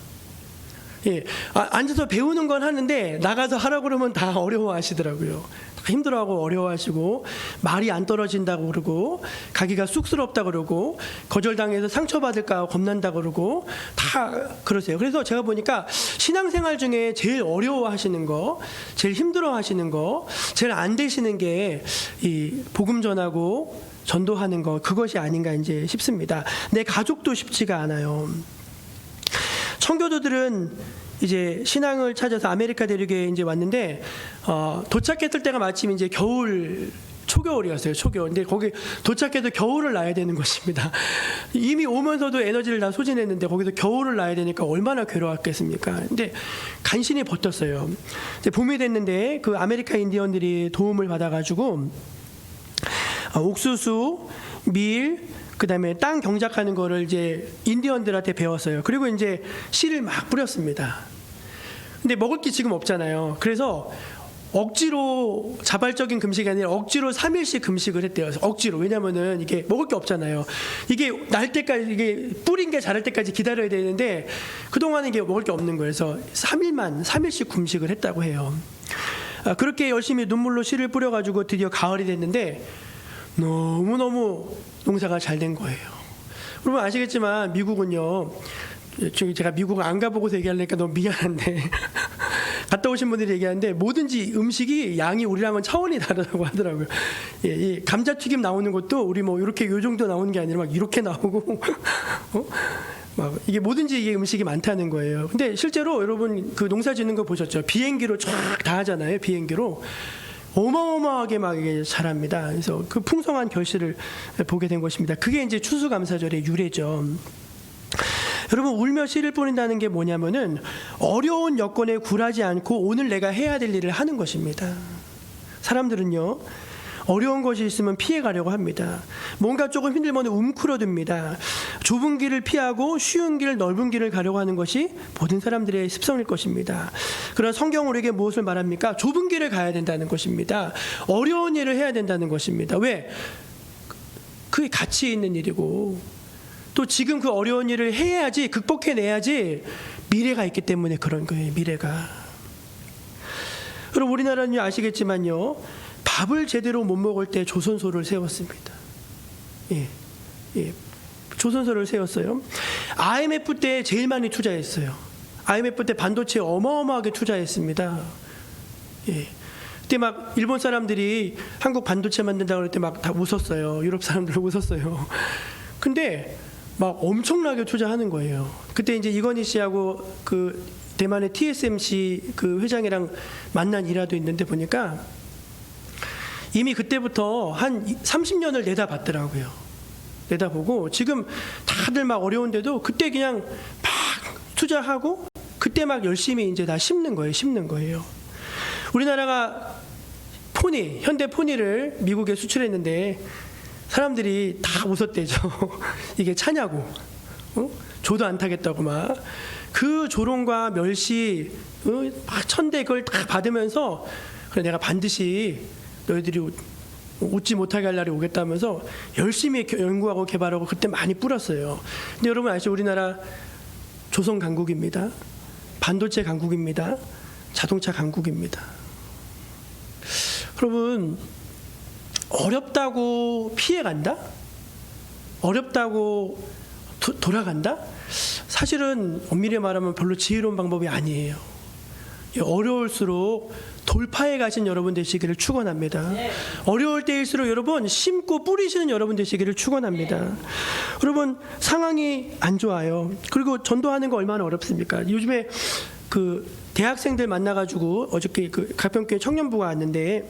예, 앉아서 배우는 건 하는데 나가서 하라고 그러면 다 어려워하시더라고요. 다 힘들어하고 어려워하시고 말이 안 떨어진다고 그러고 가기가 쑥스럽다 그러고 거절당해서 상처받을까 겁난다 그러고 다 그러세요. 그래서 제가 보니까 신앙생활 중에 제일 어려워하시는 거, 제일 힘들어하시는 거, 제일 안 되시는 게 이 복음 전하고 전도하는 거, 그것이 아닌가 이제 싶습니다. 내 가족도 쉽지가 않아요. 청교도들은 이제 신앙을 찾아서 아메리카 대륙에 이제 왔는데 도착했을 때가 마침 이제 초겨울이었어요. 초겨울. 근데 거기 도착해도 겨울을 나야 되는 것입니다. 이미 오면서도 에너지를 다 소진했는데 거기서 겨울을 나야 되니까 얼마나 괴로웠겠습니까? 근데 간신히 버텼어요. 이제 봄이 됐는데 그 아메리카 인디언들이 도움을 받아가지고 옥수수, 밀, 그다음에 땅 경작하는 거를 이제 인디언들한테 배웠어요. 그리고 이제 씨를 막 뿌렸습니다. 근데 먹을 게 지금 없잖아요. 그래서 억지로 자발적인 금식이 아니라 억지로 3일씩 금식을 했대요. 억지로. 왜냐면은 이게 먹을 게 없잖아요. 이게 날 때까지, 이게 뿌린 게 자랄 때까지 기다려야 되는데 그동안은 이게 먹을 게 없는 거예요. 그래서 3일씩 금식을 했다고 해요. 그렇게 열심히 눈물로 씨를 뿌려가지고 드디어 가을이 됐는데 너무너무 농사가 잘 된 거예요. 여러분 아시겠지만 미국은요, 제가 미국을 안 가보고서 얘기하려니까 너무 미안한데 갔다 오신 분들이 얘기하는데 뭐든지 음식이 양이 우리랑은 차원이 다르다고 하더라고요. 예, 이 감자튀김 나오는 것도 우리 뭐 이렇게 요 정도 나오는 게 아니라 막 이렇게 나오고 막 이게 뭐든지 이게 음식이 많다는 거예요. 근데 실제로 여러분 그 농사 짓는 거 보셨죠? 비행기로 쫙 다 하잖아요. 비행기로. 어마어마하게 막 이게 자랍니다. 그래서 그 풍성한 결실을 보게 된 것입니다. 그게 이제 추수감사절의 유래죠. 여러분 울며 씨를 뿌린다는 게 뭐냐면은 어려운 여건에 굴하지 않고 오늘 내가 해야 될 일을 하는 것입니다. 사람들은요 어려운 것이 있으면 피해 가려고 합니다. 뭔가 조금 힘들면 움츠러듭니다. 좁은 길을 피하고 쉬운 길, 넓은 길을 가려고 하는 것이 모든 사람들의 습성일 것입니다. 그러나 성경은 우리에게 무엇을 말합니까? 좁은 길을 가야 된다는 것입니다. 어려운 일을 해야 된다는 것입니다. 왜? 그게 가치 있는 일이고 또 지금 그 어려운 일을 해야지, 극복해내야지 미래가 있기 때문에 그런 거예요. 미래가. 그럼 우리나라는 아시겠지만요, 밥을 제대로 못 먹을 때 조선소를 세웠습니다. 예, 조선소를 세웠어요. IMF 때 제일 많이 투자했어요. IMF 때 반도체 어마어마하게 투자했습니다. 예. 그때 막 일본 사람들이 한국 반도체 만든다고 할 때 막 다 웃었어요. 유럽 사람들 웃었어요. 근데 막 엄청나게 투자하는 거예요. 그때 이제 이건희 씨하고 그 대만의 TSMC 그 회장이랑 만난 일화도 있는데 보니까 이미 그때부터 한 30년을 내다봤더라고요. 내다보고 지금 다들 막 어려운데도 그때 그냥 막 투자하고 그때 막 열심히 이제 다 심는 거예요. 우리나라가 포니, 현대 포니를 미국에 수출했는데 사람들이 다 웃었대죠. 이게 차냐고. 조도 안 타겠다고 막. 그 조롱과 멸시, 막 천대 그걸 다 받으면서 그래 내가 반드시 너희들이 웃지 못하게 할 날이 오겠다면서 열심히 연구하고 개발하고 그때 많이 뿌렸어요. 근데 여러분 아시죠? 우리나라 조선 강국입니다. 반도체 강국입니다. 자동차 강국입니다. 여러분 어렵다고 피해간다? 어렵다고 돌아간다? 사실은 엄밀히 말하면 별로 지혜로운 방법이 아니에요. 어려울수록 돌파해 가신 여러분 되시기를 축원합니다. 어려울 때일수록 여러분 심고 뿌리시는 여러분 되시기를 축원합니다. 여러분 상황이 안 좋아요. 그리고 전도하는 거 얼마나 어렵습니까? 요즘에 그 대학생들 만나가지고 어저께 그 가평교회 청년부가 왔는데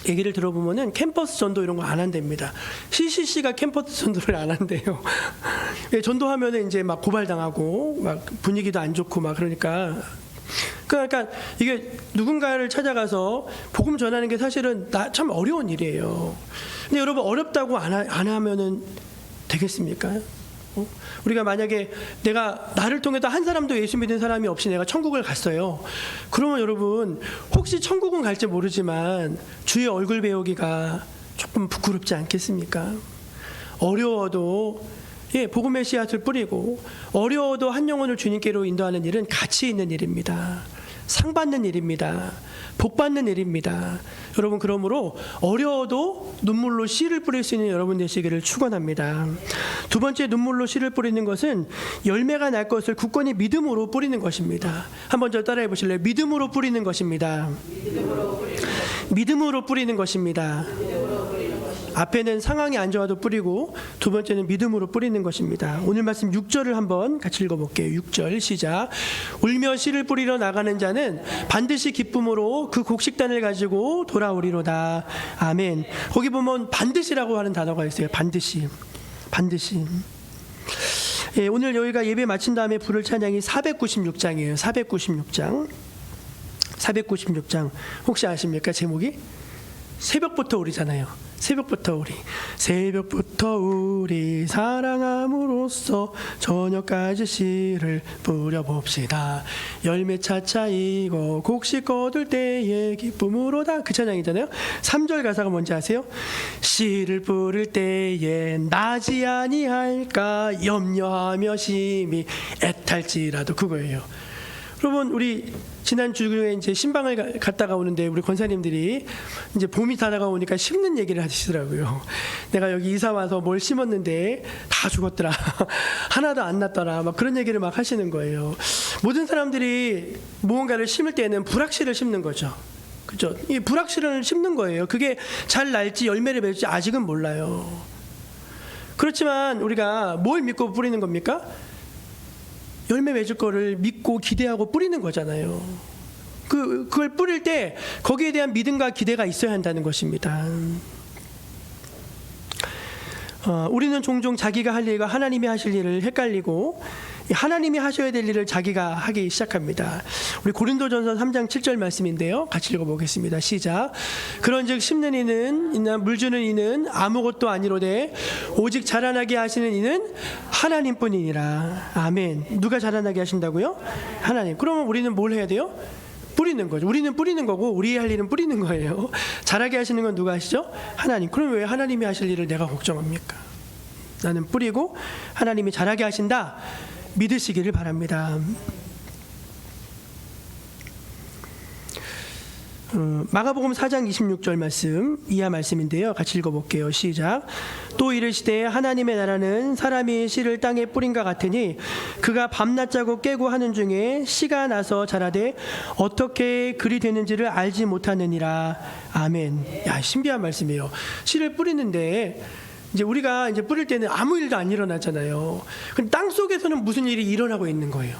얘기를 들어보면은 캠퍼스 전도 이런 거 안 한답니다. CCC가 캠퍼스 전도를 안 한대요. 전도하면은 이제 막 고발당하고 막 분위기도 안 좋고 막 그러니까 이게 누군가를 찾아가서 복음 전하는 게 사실은 참 어려운 일이에요. 근데 여러분 어렵다고 안 하면은 되겠습니까? 우리가 만약에 나를 통해서 한 사람도 예수 믿는 사람이 없이 내가 천국을 갔어요. 그러면 여러분 혹시 천국은 갈지 모르지만 주의 얼굴 배우기가 조금 부끄럽지 않겠습니까? 어려워도 복음의 씨앗을 뿌리고 어려워도 한 영혼을 주님께로 인도하는 일은 가치 있는 일입니다. 상 받는 일입니다. 복 받는 일입니다. 여러분 그러므로 어려워도 눈물로 씨를 뿌릴 수 있는 여러분 되시기를 축원합니다. 두 번째 눈물로 씨를 뿌리는 것은 열매가 날 것을 굳건히 믿음으로 뿌리는 것입니다. 한번 저 따라해 보실래요? 믿음으로 뿌리는 것입니다. 믿음으로 뿌리는 것입니다. 앞에는 상황이 안 좋아도 뿌리고 두 번째는 믿음으로 뿌리는 것입니다. 오늘 말씀 6절을 한번 같이 읽어볼게요. 6절 시작. 울며 씨를 뿌리러 나가는 자는 반드시 기쁨으로 그 곡식단을 가지고 돌아오리로다. 아멘. 거기 보면 반드시라고 하는 단어가 있어요. 반드시. 예, 오늘 여기가 예배 마친 다음에 부를 찬양이 496장이에요. 496장. 혹시 아십니까? 제목이? 새벽부터 우리잖아요. 새벽부터 우리 사랑함으로써 저녁까지 씨를 뿌려봅시다. 열매 차차이고 곡식 거둘 때에 기쁨으로다. 그 찬양이잖아요. 3절 가사가 뭔지 아세요? 씨를 뿌릴 때에 나지 아니할까 염려하며 심히 애탈지라도. 그거예요. 여러분 우리 지난 주에 이제 신방을 갔다가 오는데 우리 권사님들이 이제 봄이 다가오니까 심는 얘기를 하시더라고요. 내가 여기 이사 와서 뭘 심었는데 다 죽었더라. 하나도 안 났더라. 막 그런 얘기를 막 하시는 거예요. 모든 사람들이 무언가를 심을 때는 불확실을 심는 거죠. 그렇죠? 이 불확실을 심는 거예요. 그게 잘 날지 열매를 맺을지 아직은 몰라요. 그렇지만 우리가 뭘 믿고 뿌리는 겁니까? 열매 맺을 거를 믿고 기대하고 뿌리는 거잖아요. 그걸 뿌릴 때 거기에 대한 믿음과 기대가 있어야 한다는 것입니다. 우리는 종종 자기가 할 일과 하나님이 하실 일을 헷갈리고 하나님이 하셔야 될 일을 자기가 하기 시작합니다. 우리 고린도전서 3장 7절 말씀인데요. 같이 읽어보겠습니다. 시작. 그런즉 심는 이는 물 주는 이는 아무것도 아니로되 오직 자라나게 하시는 이는 하나님뿐이니라. 아멘. 누가 자라나게 하신다고요? 하나님. 그러면 우리는 뭘 해야 돼요? 뿌리는 거죠. 우리는 뿌리는 거고 우리의 할 일은 뿌리는 거예요. 자라게 하시는 건 누가 하시죠? 하나님. 그럼 왜 하나님이 하실 일을 내가 걱정합니까? 나는 뿌리고 하나님이 자라게 하신다. 믿으시기를 바랍니다. 마가복음 4장 26절 말씀 이하 말씀인데요. 같이 읽어볼게요. 시작. 또 이르시되 하나님의 나라는 사람이 씨를 땅에 뿌린과 같으니 그가 밤낮 자고 깨고 하는 중에 씨가 나서 자라되 어떻게 그리 되는지를 알지 못하느니라. 아멘. 야, 신비한 말씀이에요. 씨를 뿌리는데 이제 우리가 이제 뿌릴 때는 아무 일도 안 일어나잖아요. 그럼 땅 속에서는 무슨 일이 일어나고 있는 거예요.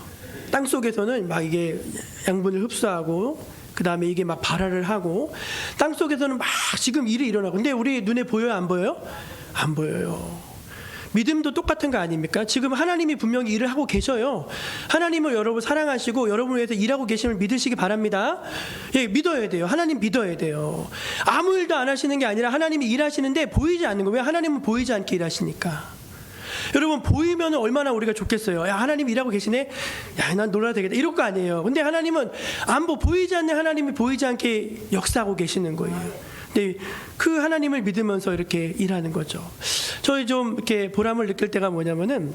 땅 속에서는 막 이게 양분을 흡수하고 그 다음에 이게 막 발화를 하고 땅 속에서는 막 지금 일이 일어나고. 근데 우리 눈에 보여요? 안 보여요? 안 보여요. 믿음도 똑같은 거 아닙니까? 지금 하나님이 분명히 일을 하고 계셔요. 하나님을 여러분 사랑하시고 여러분을 위해서 일하고 계심을 믿으시기 바랍니다. 예, 믿어야 돼요. 하나님 믿어야 돼요. 아무 일도 안 하시는 게 아니라 하나님이 일하시는데 보이지 않는 거예요. 왜? 하나님은 보이지 않게 일하시니까. 여러분 보이면 얼마나 우리가 좋겠어요. 야, 하나님 일하고 계시네. 야, 난 놀아야 되겠다. 이럴 거 아니에요. 근데 하나님은 보이지 않는 하나님이 보이지 않게 역사하고 계시는 거예요. 근데 그 하나님을 믿으면서 이렇게 일하는 거죠. 저희 좀 이렇게 보람을 느낄 때가 뭐냐면은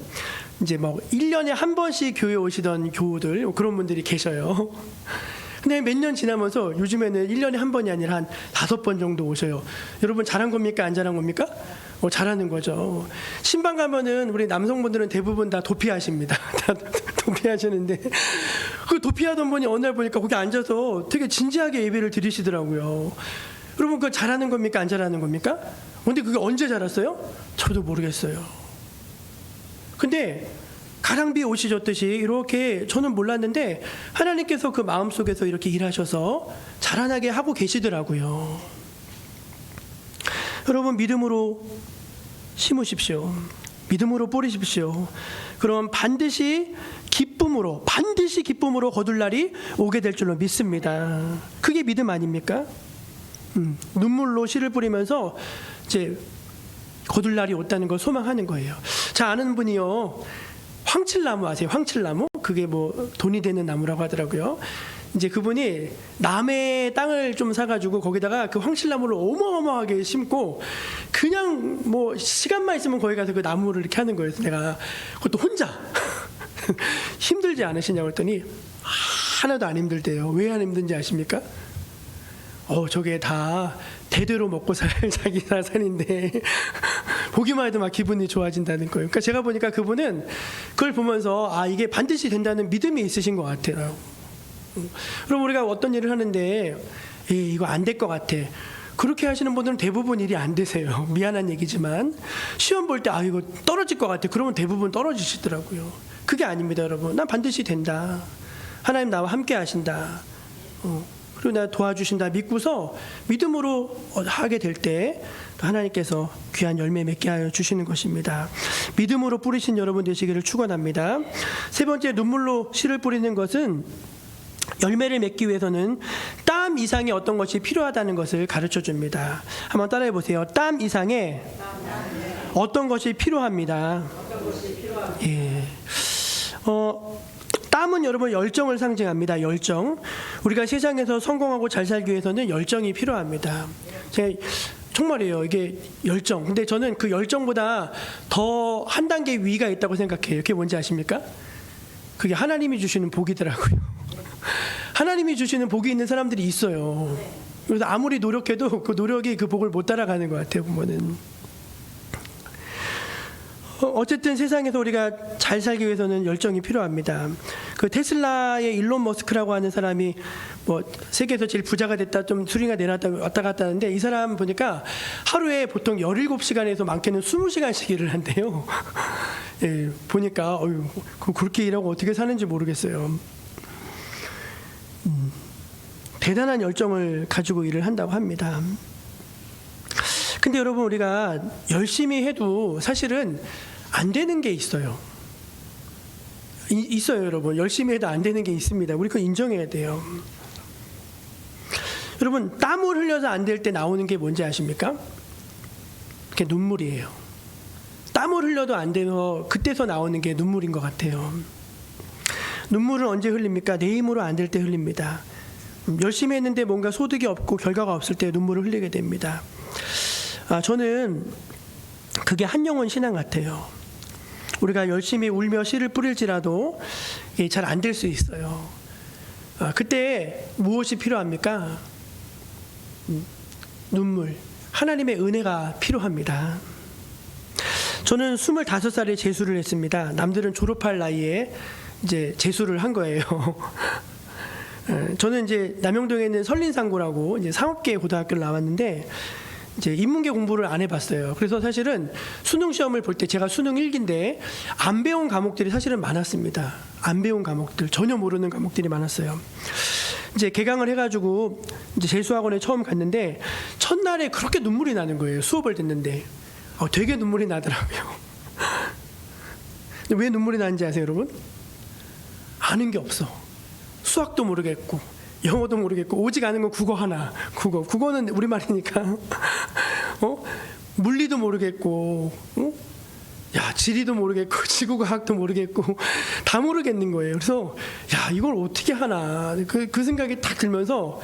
이제 뭐 1년에 한 번씩 교회 오시던 교우들 그런 분들이 계셔요. 근데 몇 년 지나면서 요즘에는 1년에 한 번이 아니라 한 5번 정도 오셔요. 여러분 잘한 겁니까? 안 잘한 겁니까? 잘하는 거죠. 신방 가면은 우리 남성분들은 대부분 다 도피하십니다. 다 도피하시는데 그 도피하던 분이 어느 날 보니까 거기 앉아서 되게 진지하게 예배를 드리시더라고요. 여러분 그거 잘하는 겁니까? 안 잘하는 겁니까? 근데 그게 언제 자랐어요? 저도 모르겠어요. 근데 가랑비 옷이 젖듯이 이렇게 저는 몰랐는데 하나님께서 그 마음속에서 이렇게 일하셔서 자라나게 하고 계시더라고요. 여러분 믿음으로 심으십시오. 믿음으로 뿌리십시오. 그럼 반드시 기쁨으로 거둘 날이 오게 될 줄로 믿습니다. 그게 믿음 아닙니까? 눈물로 씨를 뿌리면서 이제 거둘 날이 온다는 걸 소망하는 거예요. 자, 아는 분이요. 황칠나무 아세요? 황칠나무? 그게 뭐 돈이 되는 나무라고 하더라고요. 이제 그분이 남의 땅을 좀 사가지고 거기다가 그 황칠나무를 어마어마하게 심고 그냥 뭐 시간만 있으면 거기 가서 그 나무를 이렇게 하는 거예요. 내가 그것도 혼자 힘들지 않으시냐고 했더니 하나도 안 힘들대요. 왜 안 힘든지 아십니까? 저게 다 대대로 먹고 살 자기 자산인데 보기만 해도 막 기분이 좋아진다는 거예요. 그러니까 제가 보니까 그분은 그걸 보면서 이게 반드시 된다는 믿음이 있으신 것 같아요. 그럼 우리가 어떤 일을 하는데 이거 안 될 것 같아. 그렇게 하시는 분들은 대부분 일이 안 되세요. 미안한 얘기지만 시험 볼 때 이거 떨어질 것 같아. 그러면 대부분 떨어지시더라고요. 그게 아닙니다, 여러분. 난 반드시 된다. 하나님 나와 함께 하신다. 그리고 나 도와주신다 믿고서 믿음으로 하게 될 때 하나님께서 귀한 열매 맺게 하여 주시는 것입니다. 믿음으로 뿌리신 여러분 되시기를 축원합니다. 세 번째, 눈물로 씨를 뿌리는 것은 열매를 맺기 위해서는 땀 이상의 어떤 것이 필요하다는 것을 가르쳐 줍니다. 한번 따라해 보세요. 땀 이상의 어떤 것이 필요합니다. 예. 땀은 여러분 열정을 상징합니다. 열정. 우리가 세상에서 성공하고 잘 살기 위해서는 열정이 필요합니다. 정말이에요. 이게 열정. 근데 저는 그 열정보다 더 한 단계 위가 있다고 생각해요. 그게 뭔지 아십니까? 그게 하나님이 주시는 복이더라고요. 하나님이 주시는 복이 있는 사람들이 있어요. 그래서 아무리 노력해도 그 노력이 그 복을 못 따라가는 것 같아요. 보면은. 어쨌든 세상에서 우리가 잘 살기 위해서는 열정이 필요합니다. 그 테슬라의 일론 머스크라고 하는 사람이 뭐 세계에서 제일 부자가 됐다, 좀 수리가 내놨다 왔다 갔다 하는데 이 사람 보니까 하루에 보통 17시간에서 많게는 20시간씩 일을 한대요. 예, 보니까 그렇게 일하고 어떻게 사는지 모르겠어요. 대단한 열정을 가지고 일을 한다고 합니다. 근데 여러분 우리가 열심히 해도 사실은 안 되는 게 있어요. 있어요, 여러분. 열심히 해도 안 되는 게 있습니다. 우리 그거 인정해야 돼요. 여러분 땀을 흘려서 안 될 때 나오는 게 뭔지 아십니까? 그게 눈물이에요. 땀을 흘려도 안 돼서 그때서 나오는 게 눈물인 것 같아요. 눈물은 언제 흘립니까? 내 힘으로 안 될 때 흘립니다. 열심히 했는데 뭔가 소득이 없고 결과가 없을 때 눈물을 흘리게 됩니다. 저는 그게 한영혼 신앙 같아요. 우리가 열심히 울며 씨를 뿌릴지라도 잘 안 될 수 있어요. 그때 무엇이 필요합니까? 눈물, 하나님의 은혜가 필요합니다. 저는 25살에 재수를 했습니다. 남들은 졸업할 나이에 이제 재수를 한 거예요. 저는 이제 남영동에 있는 설린상고라고 이제 상업계 고등학교를 나왔는데 이제 인문계 공부를 안 해봤어요. 그래서 사실은 수능 시험을 볼 때 제가 수능 1기인데 안 배운 과목들이 사실은 많았습니다. 안 배운 과목들, 전혀 모르는 과목들이 많았어요. 이제 개강을 해가지고 이제 재수학원에 처음 갔는데 첫날에 그렇게 눈물이 나는 거예요. 수업을 듣는데 되게 눈물이 나더라고요. 왜 눈물이 나는지 아세요, 여러분? 아는 게 없어. 수학도 모르겠고 영어도 모르겠고 오직 아는 건 국어 하나. 국어는 우리말이니까. 물리도 모르겠고, 야, 지리도 모르겠고 지구과학도 모르겠고 다 모르겠는 거예요. 그래서 야, 이걸 어떻게 하나 그 생각이 딱 들면서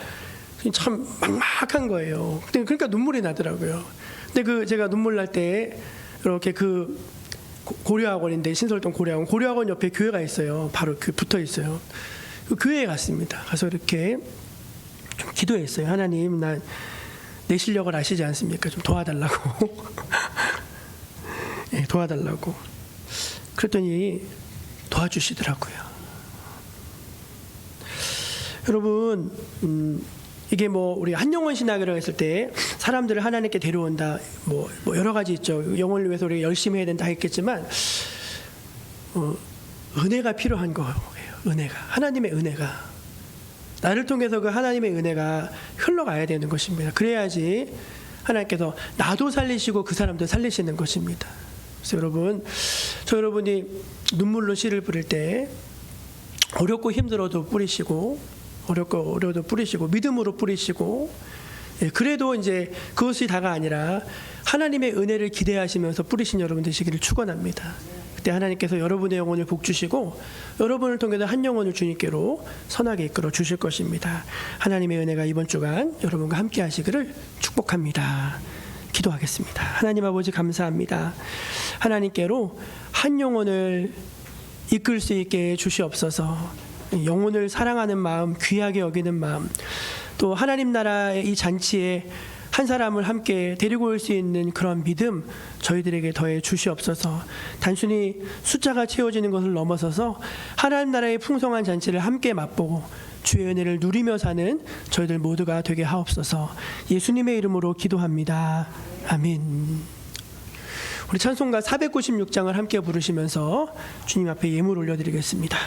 참 막막한 거예요. 그러니까 눈물이 나더라고요. 근데 제가 눈물 날 때 이렇게 고려학원인데, 신설동 고려학원 옆에 교회가 있어요. 바로 붙어 있어요. 그 교회에 갔습니다. 가서 이렇게 좀 기도했어요. 하나님, 내 실력을 아시지 않습니까? 좀 도와달라고. 네, 도와달라고. 그랬더니 도와주시더라고요. 여러분, 이게 우리 한영원 신학이라고 했을 때 사람들을 하나님께 데려온다, 뭐 여러 가지 있죠. 영혼을 위해서 우리가 열심히 해야 된다 했겠지만, 은혜가 필요한 거예요. 은혜가, 하나님의 은혜가 나를 통해서 그 하나님의 은혜가 흘러가야 되는 것입니다. 그래야지 하나님께서 나도 살리시고 그 사람도 살리시는 것입니다. 그래서 여러분이 눈물로 씨를 뿌릴 때 어렵고 힘들어도 뿌리시고, 어려도 뿌리시고, 믿음으로 뿌리시고, 그래도 이제 그것이 다가 아니라 하나님의 은혜를 기대하시면서 뿌리신 여러분 되시기를 축원합니다. 그때 하나님께서 여러분의 영혼을 복 주시고 여러분을 통해서 한 영혼을 주님께로 선하게 이끌어 주실 것입니다. 하나님의 은혜가 이번 주간 여러분과 함께 하시기를 축복합니다. 기도하겠습니다. 하나님 아버지, 감사합니다. 하나님께로 한 영혼을 이끌 수 있게 주시옵소서. 영혼을 사랑하는 마음, 귀하게 여기는 마음, 또 하나님 나라의 이 잔치에 한 사람을 함께 데리고 올 수 있는 그런 믿음 저희들에게 더해 주시옵소서. 단순히 숫자가 채워지는 것을 넘어서서 하나님 나라의 풍성한 잔치를 함께 맛보고 주의 은혜를 누리며 사는 저희들 모두가 되게 하옵소서. 예수님의 이름으로 기도합니다. 아멘. 우리 찬송가 496장을 함께 부르시면서 주님 앞에 예물 올려드리겠습니다.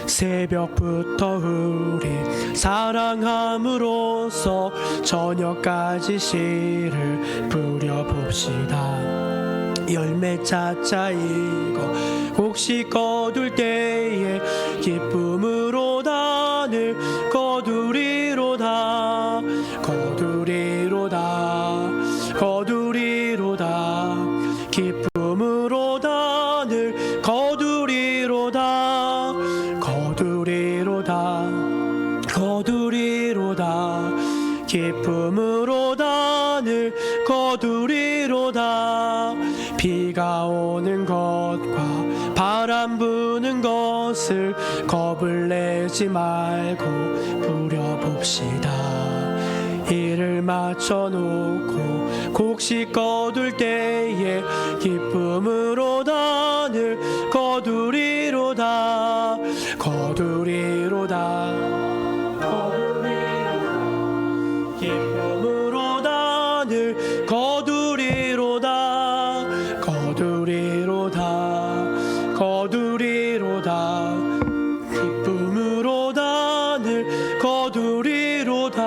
새벽부터 우리 사랑함으로써 저녁까지 씨를 뿌려봅시다. 열매 차차이고 혹시 거둘 때에 기쁨으로 단을 거두리로다. 기쁨으로 단을 거두리로다. 기쁨으로 단을 거두리로다. 비가 오는 것과 바람 부는 것을 겁을 내지 말고 부려봅시다. 이를 맞춰놓고 곡식 거둘 때에 기쁨으로 단을 거두리로다. 기쁨으로 단을 거두리로다. 기쁨으로 단을 거두리로다.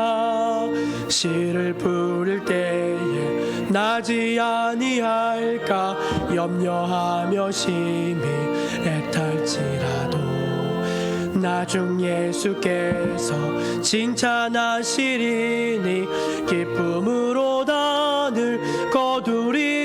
씨를 뿌릴 때에 나지 아니할까 염려하며 심히 애탈지라도 나중 예수께서 칭찬하시리니 기쁨으로 단을 거두리로다.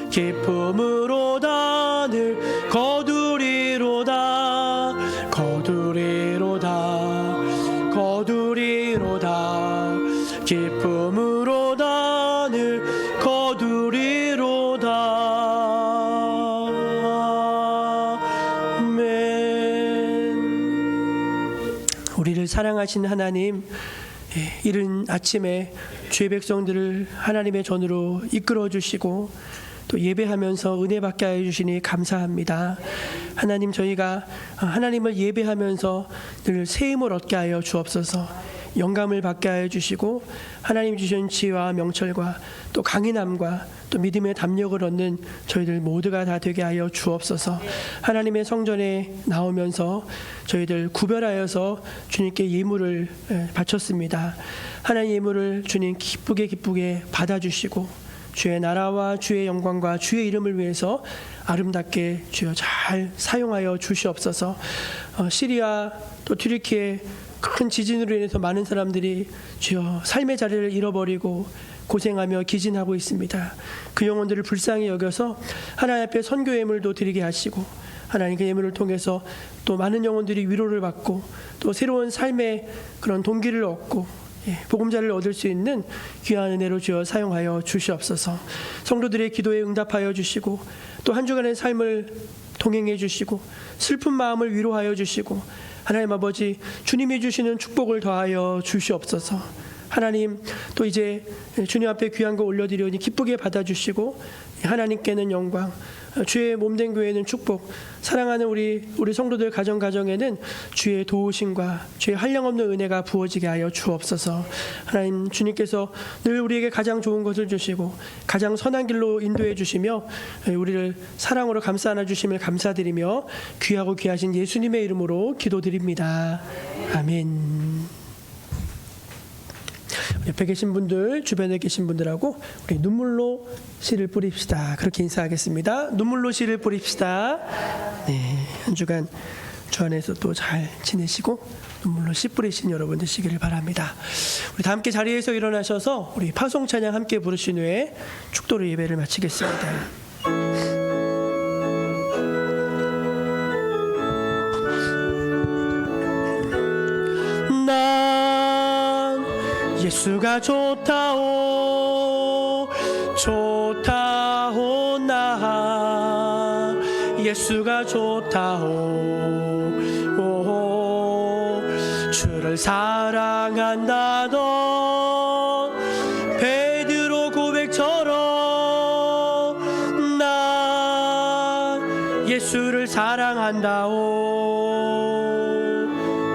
기쁨으로 단을 거두리로다. 기쁨으로 단을 거두리로다. 아멘. 우리를 사랑하신 하나님, 이른 아침에 주의 백성들을 하나님의 전으로 이끌어 주시고 또 예배하면서 은혜 받게 하여 주시니 감사합니다. 하나님, 저희가 하나님을 예배하면서 늘 새 힘을 얻게 하여 주옵소서. 영감을 받게 하여 주시고 하나님 주신 지혜와 명철과 또 강인함과 또 믿음의 담력을 얻는 저희들 모두가 다 되게 하여 주옵소서. 하나님의 성전에 나오면서 저희들 구별하여서 주님께 예물을 바쳤습니다. 하나님 예물을 주님 기쁘게 받아주시고 주의 나라와 주의 영광과 주의 이름을 위해서 아름답게 주여 잘 사용하여 주시옵소서. 시리아 또 튀르키예 큰 지진으로 인해서 많은 사람들이 주여 삶의 자리를 잃어버리고 고생하며 기진하고 있습니다. 그 영혼들을 불쌍히 여겨서 하나님 앞에 선교 예물도 드리게 하시고 하나님 그 예물을 통해서 또 많은 영혼들이 위로를 받고 또 새로운 삶의 그런 동기를 얻고 복음자를 얻을 수 있는 귀한 은혜로 주어 사용하여 주시옵소서. 성도들의 기도에 응답하여 주시고 또 한 주간의 삶을 동행해 주시고 슬픈 마음을 위로하여 주시고 하나님 아버지 주님이 주시는 축복을 더하여 주시옵소서. 하나님 또 이제 주님 앞에 귀한 거 올려드리오니 기쁘게 받아주시고 하나님께는 영광, 주의 몸된 교회는 축복, 사랑하는 우리 성도들 가정에는 주의 도우심과 주의 한량없는 은혜가 부어지게 하여 주옵소서. 하나님 주님께서 늘 우리에게 가장 좋은 것을 주시고 가장 선한 길로 인도해 주시며 우리를 사랑으로 감싸 안아 주심을 감사드리며 귀하고 귀하신 예수님의 이름으로 기도드립니다. 아멘. 옆에 계신 분들, 주변에 계신 분들하고 우리 눈물로 씨를 뿌립시다. 그렇게 인사하겠습니다. 눈물로 씨를 뿌립시다. 네, 한 주간 주 안에서 또 잘 지내시고 눈물로 씨 뿌리신 여러분 되시기를 바랍니다. 우리 다 함께 자리에서 일어나셔서 우리 파송 찬양 함께 부르신 후에 축도로 예배를 마치겠습니다. 예수가 좋다오 좋다오 나 예수가 좋다오 오, 주를 사랑한다던 베드로 고백처럼 나 예수를 사랑한다오.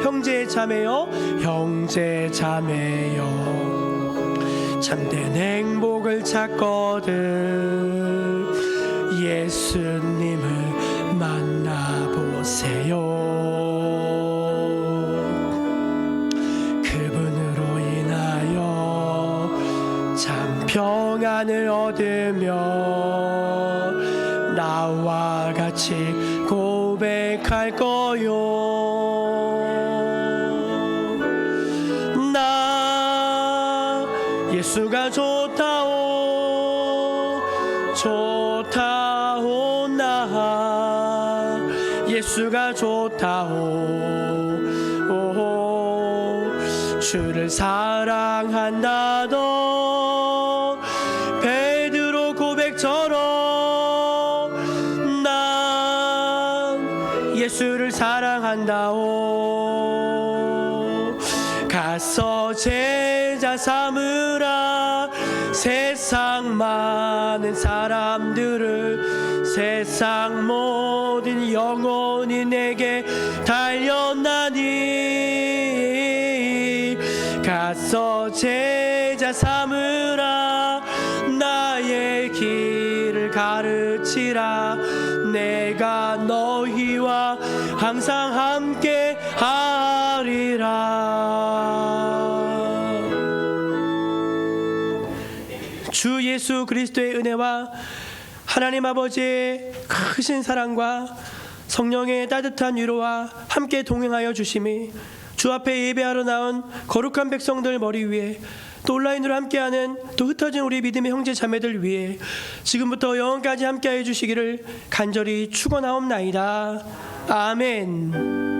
형제 자매여 형제 자매여 참된 행복을 찾거든 예수님을 만나보세요. 그분으로 인하여 참 평안을 얻으며 나와 같이 고백할 거요. 예수가 좋다오 좋다오 나 예수가 좋다오 오, 주를 사랑한다던 베드로 고백처럼 난 예수를 사랑한다오. 가서 제자 삼으라 세상 많은 사람들을 세상 모든 영혼이 내게 달렸나니 가서 제자 삼으라 나의 길을 가르치라 내가 너희와 항상 함께 하리라. 주 예수 그리스도의 은혜와 하나님 아버지의 크신 사랑과 성령의 따뜻한 위로와 함께 동행하여 주심이 주 앞에 예배하러 나온 거룩한 백성들 머리 위에 또 온라인으로 함께하는 또 흩어진 우리 믿음의 형제 자매들 위해 지금부터 영원까지 함께하여 주시기를 간절히 축원하옵나이다. 아멘.